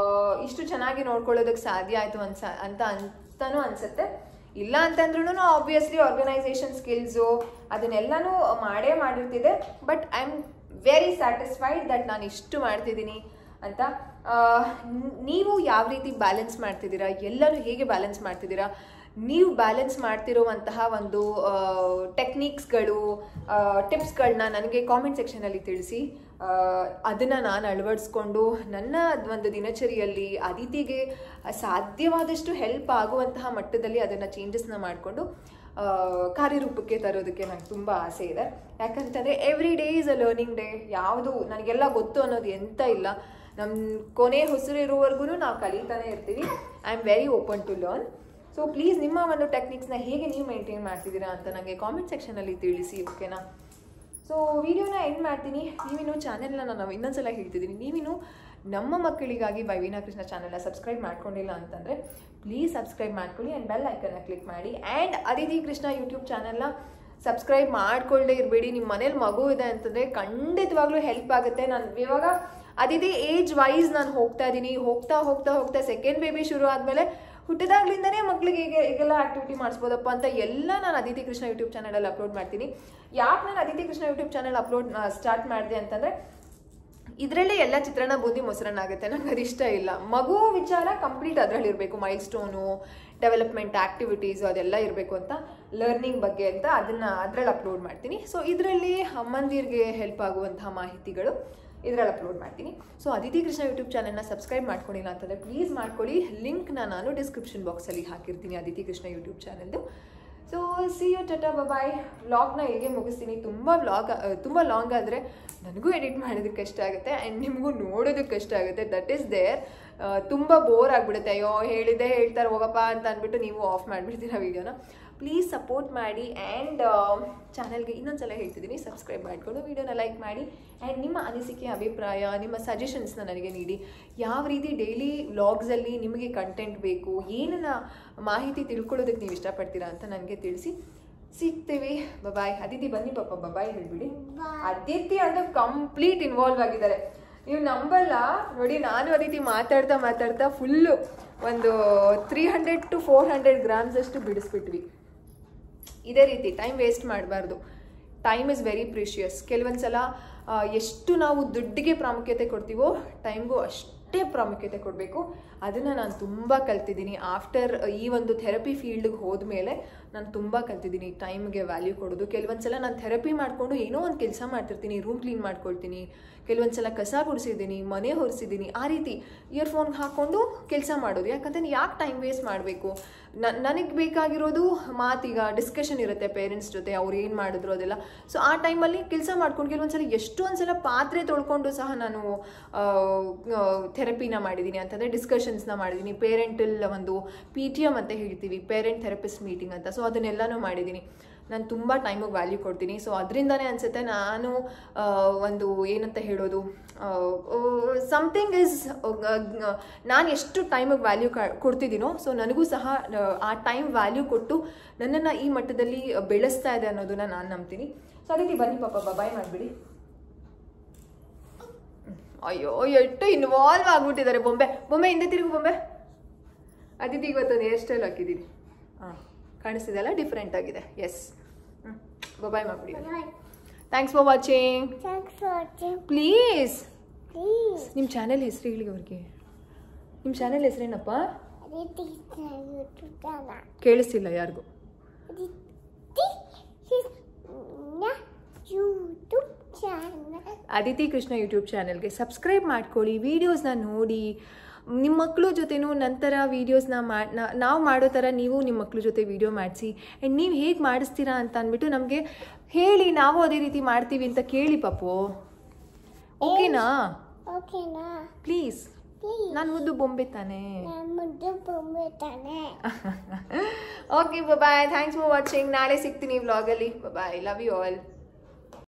ಇಷ್ಟು ಚೆನ್ನಾಗಿ ನೋಡ್ಕೊಳ್ಳೋದಕ್ಕೆ ಸಾಧ್ಯ ಆಯಿತು ಅಂತನೂ ಅನಿಸುತ್ತೆ. ಇಲ್ಲ ಅಂತಂದ್ರೂ ಆಬ್ವಿಯಸ್ಲಿ ಆರ್ಗನೈಸೇಷನ್ ಸ್ಕಿಲ್ಸು ಅದನ್ನೆಲ್ಲನೂ ಮಾಡಿರ್ತಿದೆ. But I am very satisfied that ನಾನು ಇಷ್ಟು ಮಾಡ್ತಿದ್ದೀನಿ ಅಂತ. ನೀವು ಯಾವ ರೀತಿ ಬ್ಯಾಲೆನ್ಸ್ ಮಾಡ್ತಿದ್ದೀರಾ, ಎಲ್ಲರೂ ಹೇಗೆ ಬ್ಯಾಲೆನ್ಸ್ ಮಾಡ್ತಿದ್ದೀರಾ, ನೀವು ಬ್ಯಾಲೆನ್ಸ್ ಮಾಡ್ತಿರುವಂತಹ ಒಂದು ಟೆಕ್ನಿಕ್ಸ್ಗಳು, ಟಿಪ್ಸ್ಗಳನ್ನ ನನಗೆ ಕಾಮೆಂಟ್ ಸೆಕ್ಷನಲ್ಲಿ ತಿಳಿಸಿ. ಅದನ್ನು ನಾನು ಅಳವಡಿಸ್ಕೊಂಡು ನನ್ನ ಒಂದು ದಿನಚರಿಯಲ್ಲಿ ಅದಿತಿಗೆ ಸಾಧ್ಯವಾದಷ್ಟು ಹೆಲ್ಪ್ ಆಗುವಂತಹ ಮಟ್ಟದಲ್ಲಿ ಅದನ್ನು ಚೇಂಜಸ್ನ ಮಾಡಿಕೊಂಡು ಕಾರ್ಯರೂಪಕ್ಕೆ ತರೋದಕ್ಕೆ ನನಗೆ ತುಂಬ ಆಸೆ ಇದೆ. ಯಾಕಂತಂದರೆ every day is a learning day. ಯಾವುದು ನನಗೆಲ್ಲ ಗೊತ್ತು ಅನ್ನೋದು ಎಂತ ಇಲ್ಲ. ನಮ್ಮ ಕೊನೆ ಹೊಸರಿರುವವರೆಗೂ ನಾವು ಕಲಿತಾನೆ ಇರ್ತೀವಿ. I am very open to learn. So please ನಿಮ್ಮ ಒಂದು ಟೆಕ್ನಿಕ್ಸ್ನ ಹೇಗೆ ನೀವು ಮೇಂಟೈನ್ ಮಾಡ್ತಿದ್ದೀರಾ ಅಂತ ನನಗೆ ಕಾಮೆಂಟ್ ಸೆಕ್ಷನಲ್ಲಿ ತಿಳಿಸಿ, ಓಕೆನಾ? ಸೊ ವಿಡಿಯೋನ ಎಂಡ್ ಮಾಡ್ತೀನಿ. ನೀವಿನ್ನೂ ಚಾನೆಲ್ನ ನಾನು ಇನ್ನೊಂದ್ಸಲ ಹೇಳ್ತಿದ್ದೀನಿ, ನೀವಿನ್ನೂ ನಮ್ಮ ಮಕ್ಕಳಿಗಾಗಿ ವೈವಿನಾ ಕೃಷ್ಣ ಚಾನೆಲ್ನ ಸಬ್ಸ್ಕ್ರೈಬ್ ಮಾಡ್ಕೊಂಡಿಲ್ಲ ಅಂತಂದರೆ ಪ್ಲೀಸ್ ಸಬ್ಸ್ಕ್ರೈಬ್ ಮಾಡ್ಕೊಳ್ಳಿ ಆ್ಯಂಡ್ ಬೆಲ್ ಐಕನ್ನ ಕ್ಲಿಕ್ ಮಾಡಿ. ಆ್ಯಂಡ್ ಅದಿತಿ ಕೃಷ್ಣ ಯೂಟ್ಯೂಬ್ ಚಾನೆಲ್ನ ಸಬ್ಸ್ಕ್ರೈಬ್ ಮಾಡ್ಕೊಳ್ಳದೆ ಇರಬೇಡಿ. ನಿಮ್ಮ ಮನೇಲಿ ಮಗು ಇದೆ ಅಂತಂದರೆ ಖಂಡಿತವಾಗ್ಲೂ ಹೆಲ್ಪ್ ಆಗುತ್ತೆ. ನಾನು ಇವಾಗ ಅದಿತಿ ಏಜ್ ವೈಸ್ ನಾನು ಹೋಗ್ತಾ ಇದ್ದೀನಿ. ಹೋಗ್ತಾ ಸೆಕೆಂಡ್ ಬೇಬಿ ಶುರು ಆದಮೇಲೆ ಹುಟ್ಟಿದಾಗ್ಲಿಂದನೇ ಮಕ್ಳಿಗೆ ಈಗೆಲ್ಲ ಆಕ್ಟಿವಿಟಿ ಮಾಡಿಸ್ಬೋದಪ್ಪ ಅಂತ ಎಲ್ಲ ನಾನು ಅದಿತಿ ಕೃಷ್ಣ ಯೂಟ್ಯೂಬ್ ಚಾನಲಲ್ಲಿ ಅಪ್ಲೋಡ್ ಮಾಡ್ತೀನಿ. ಯಾಕೆ ನಾನು Aditi Krishna YouTube channel start ಮಾಡಿದೆ ಅಂತಂದರೆ ಇದರಲ್ಲೇ ಎಲ್ಲ ಚಿತ್ರಾನ್ನ ಬೂಂದಿ ಮೊಸರನ್ನ ಆಗುತ್ತೆ. ನಂಗೆ ಅದಿಷ್ಟ ಇಲ್ಲ. ಮಗು ವಿಚಾರ ಕಂಪ್ಲೀಟ್ ಅದರಲ್ಲಿ ಇರಬೇಕು, ಮೈಲ್ ಸ್ಟೋನು, ಡೆವಲಪ್ಮೆಂಟ್ ಆ್ಯಕ್ಟಿವಿಟೀಸು ಅದೆಲ್ಲ ಇರಬೇಕು ಅಂತ, ಲರ್ನಿಂಗ್ ಬಗ್ಗೆ ಅಂತ ಅದರಲ್ಲಿ ಅಪ್ಲೋಡ್ ಮಾಡ್ತೀನಿ. ಸೊ ಇದರಲ್ಲಿ ಅಮ್ಮಂದಿರಿಗೆ ಹೆಲ್ಪ್ ಆಗುವಂತಹ ಮಾಹಿತಿಗಳು ಇದರಲ್ಲಿ ಅಪ್ಲೋಡ್ ಮಾಡ್ತೀನಿ. ಸೊ ಅದಿತಿ ಕೃಷ್ಣ ಯೂಟ್ಯೂಬ್ ಚಾನಲ್ನ ಸಬ್ಸ್ಕ್ರೈಬ್ ಮಾಡ್ಕೊಂಡಿಲ್ಲ ಅಂತಂದರೆ ಪ್ಲೀಸ್ ಮಾಡ್ಕೊಳ್ಳಿ. ಲಿಂಕ್ನ ನಾನು ಡಿಸ್ಕ್ರಿಪ್ಷನ್ ಬಾಕ್ಸಲ್ಲಿ ಹಾಕಿರ್ತೀನಿ ಅದಿತಿ ಕೃಷ್ಣ ಯೂಟ್ಯೂಬ್ ಚಾನಲ್ದು. So see you, tata, bye. ವ್ಲಾಗ್ನ ಹೇಗೆ ಮುಗಿಸ್ತೀನಿ. ತುಂಬ ಲಾಂಗ್ ಆದರೆ ನನಗೂ ಎಡಿಟ್ ಮಾಡೋದಕ್ಕೆ ಕಷ್ಟ ಆಗುತ್ತೆ ಆ್ಯಂಡ್ ನಿಮಗೂ ನೋಡೋದಕ್ಕೆ ಕಷ್ಟ ಆಗುತ್ತೆ. That is there. ತುಂಬ ಬೋರ್ ಆಗಿಬಿಡುತ್ತೆ. ಅಯ್ಯೋ ಹೇಳ್ತಾರೆ ಹೋಗಪ್ಪ ಅಂತ ಅಂದ್ಬಿಟ್ಟು ನೀವು ಆಫ್ ಮಾಡಿಬಿಡ್ತೀರ ವೀಡಿಯೋನ. ಪ್ಲೀಸ್ ಸಪೋರ್ಟ್ ಮಾಡಿ ಆ್ಯಂಡ್ ಚಾನಲ್ಗೆ ಇನ್ನೊಂದ್ಸಲ ಹೇಳ್ತಿದ್ದೀನಿ, ಸಬ್ಸ್ಕ್ರೈಬ್ ಮಾಡಿಕೊಂಡು ವೀಡಿಯೋನ ಲೈಕ್ ಮಾಡಿ ಆ್ಯಂಡ್ ನಿಮ್ಮ ಅನಿಸಿಕೆ, ಅಭಿಪ್ರಾಯ, ನಿಮ್ಮ ಸಜೆಷನ್ಸ್ನ ನನಗೆ ನೀಡಿ. ಯಾವ ರೀತಿ ಡೈಲಿ ವ್ಲಾಗ್ಸಲ್ಲಿ ನಿಮಗೆ ಕಂಟೆಂಟ್ ಬೇಕು, ಏನನ್ನ ಮಾಹಿತಿ ತಿಳ್ಕೊಳ್ಳೋದಕ್ಕೆ ನೀವು ಇಷ್ಟಪಡ್ತೀರಾ ಅಂತ ನನಗೆ ತಿಳಿಸಿ. ಸಿಗ್ತೀವಿ. ಬಾಯ್. ಅದಿತಿ ಬನ್ನಿ ಪಾಪ ಬಾಯ್ ಹೇಳ್ಬಿಡಿ. ಅದಿತಿ ಅಂದರೆ ಕಂಪ್ಲೀಟ್ ಇನ್ವಾಲ್ವ್ ಆಗಿದ್ದಾರೆ. ನೀವು ನಂಬಲ್ಲ ನೋಡಿ, ನಾನು ಅದಿತಿ ಮಾತಾಡ್ತಾ ಫುಲ್ಲು ಒಂದು 300 to 400 grams ಅಷ್ಟು ಬಿಡಿಸ್ಬಿಟ್ವಿ. ಇದೇ ರೀತಿ ಟೈಮ್ ವೇಸ್ಟ್ ಮಾಡಬಾರ್ದು. Time is very precious. ಕೆಲವೊಂದ್ಸಲ ಎಷ್ಟು ನಾವು ದುಡ್ಡಿಗೆ ಪ್ರಾಮುಖ್ಯತೆ ಕೊಡ್ತೀವೋ ಟೈಮ್ಗೂ ಅಷ್ಟೇ ಪ್ರಾಮುಖ್ಯತೆ ಕೊಡಬೇಕು. ಅದನ್ನು ನಾನು ತುಂಬ ಕಲ್ತಿದ್ದೀನಿ. ಆಫ್ಟರ್ ಈ ಒಂದು ಥೆರಪಿ ಫೀಲ್ಡ್ಗೆ ಹೋದ್ಮೇಲೆ ನಾನು ತುಂಬ ಕಲ್ತಿದ್ದೀನಿ ಟೈಮ್ಗೆ ವ್ಯಾಲ್ಯೂ ಕೊಡೋದು. ಕೆಲವೊಂದ್ಸಲ ನಾನು ಥೆರಪಿ ಮಾಡಿಕೊಂಡು ಏನೋ ಒಂದು ಕೆಲಸ ಮಾಡ್ತಿರ್ತೀನಿ, ರೂಮ್ ಕ್ಲೀನ್ ಮಾಡ್ಕೊಳ್ತೀನಿ, ಕೆಲವೊಂದ್ಸಲ ಕಸ ಗುಡಿಸಿದ್ದೀನಿ, ಮನೆ ಹೊರಿಸಿದ್ದೀನಿ, ಆ ರೀತಿ ಇಯರ್ಫೋನ್ಗೆ ಹಾಕ್ಕೊಂಡು ಕೆಲಸ ಮಾಡೋದು. ಯಾಕಂದರೆ ಯಾಕೆ ಟೈಮ್ ವೇಸ್ಟ್ ಮಾಡಬೇಕು? ನನಗೆ ಬೇಕಾಗಿರೋದು ಮಾತೀಗ ಡಿಸ್ಕಷನ್ ಇರುತ್ತೆ ಪೇರೆಂಟ್ಸ್ ಜೊತೆ, ಅವ್ರು ಏನು ಮಾಡಿದ್ರು ಅದೆಲ್ಲ. ಸೊ ಆ ಟೈಮಲ್ಲಿ ಕೆಲಸ ಮಾಡ್ಕೊಂಡು ಕೆಲವೊಂದ್ಸಲ ಎಷ್ಟೊಂದು ಸಲ ಪಾತ್ರೆ ತೊಳ್ಕೊಂಡು ಸಹ ನಾನು ಥೆರಪಿನ ಮಾಡಿದ್ದೀನಿ, ಅಂತಂದರೆ ಡಿಸ್ಕಷನ್ಸ್ನ ಮಾಡಿದ್ದೀನಿ. ಪೇರೆಂಟಲ್ ಒಂದು PTM ಅಂತ ಹೇಳ್ತೀವಿ, ಪೇರೆಂಟ್ ಥೆರಪಿಸ್ಟ್ ಮೀಟಿಂಗ್ ಅಂತ. ಸೊ ಅದನ್ನೆಲ್ಲನೂ ಮಾಡಿದ್ದೀನಿ. ನಾನು ತುಂಬ ಟೈಮಿಗೆ ವ್ಯಾಲ್ಯೂ ಕೊಡ್ತೀನಿ. ಸೊ ಅದರಿಂದನೇ ಅನಿಸುತ್ತೆ ನಾನು ಒಂದು ಏನಂತ ಹೇಳೋದು, ಸಮಥಿಂಗ್ ಈಸ್, ನಾನು ಎಷ್ಟು ಟೈಮಿಗೆ ವ್ಯಾಲ್ಯೂ ಕೊಡ್ತಿದ್ದೀನೋ ಸೊ ನನಗೂ ಸಹ ಆ ಟೈಮ್ ವ್ಯಾಲ್ಯೂ ಕೊಟ್ಟು ನನ್ನನ್ನು ಈ ಮಟ್ಟದಲ್ಲಿ ಬೆಳೆಸ್ತಾ ಇದೆ ಅನ್ನೋದನ್ನ ನಾನು ನಂಬ್ತೀನಿ. ಸೊ ಅದಕ್ಕೆ ಬನ್ನಿ ಪಾಪ ಬಾಯ್ ಮಾಡಿಬಿಡಿ. ಅಯ್ಯೋ ಎಷ್ಟು ಇನ್ವಾಲ್ವ್ ಆಗ್ಬಿಟ್ಟಿದ್ದಾರೆ. ಬೊಂಬೆ ಹಿಂದೆ ತಿರುಗು ಬೊಂಬೆ. ಅದಿತಿ ಇವತ್ತೊಂದು ಹೇರ್ ಸ್ಟೈಲ್ ಹಾಕಿದ್ದೀನಿ. ಹಾಂ ಕಾಣಿಸ್ತಿದೆಲ್ಲ, ಡಿಫ್ರೆಂಟ್ ಆಗಿದೆ. ಎಸ್, ಬಾಯ್ ಮಾಡಿಬಿಡಿ. Thanks for watching. ಪ್ಲೀಸ್ ನಿಮ್ಮ ಚಾನೆಲ್ ಹೆಸರು ಹೇಳಿ ಅವ್ರಿಗೆ. ನಿಮ್ಮ ಚಾನೆಲ್ ಹೆಸರೇನಪ್ಪ? ಕೇಳಿಸ್ತಿಲ್ಲ ಯಾರಿಗೂ. ಅದಿತಿ ಕೃಷ್ಣ ಯೂಟ್ಯೂಬ್ ಚಾನೆಲ್ಗೆ ಸಬ್ಸ್ಕ್ರೈಬ್ ಮಾಡ್ಕೊಳ್ಳಿ, ವೀಡಿಯೋಸ್ನ ನೋಡಿ. ನಿಮ್ಮ ಮಕ್ಕಳ ಜೊತೆನೂ ನಂತರ ವೀಡಿಯೋಸ್ನ ನಾವು ಮಾಡೋ ಥರ ನೀವು ನಿಮ್ಮ ಮಕ್ಕಳ ಜೊತೆ ವೀಡಿಯೋ ಮಾಡಿಸಿ. ಆ್ಯಂಡ್ ನೀವು ಹೇಗೆ ಮಾಡಿಸ್ತೀರಾ ಅಂತ ಅಂದ್ಬಿಟ್ಟು ನಮಗೆ ಹೇಳಿ, ನಾವು ಅದೇ ರೀತಿ ಮಾಡ್ತೀವಿ ಅಂತ ಕೇಳಿ ಪಾಪು. ಓಕೆನಾ? ಪ್ಲೀಸ್. ನಾನು ಮುದ್ದು ಬೊಂಬೆ ತಾನೆ. Okay bye. Thanks for watching. ನಾಳೆ ಸಿಗ್ತೀನಿ ವ್ಲಾಗಲ್ಲಿ. ಬಾಯ್. Love you all.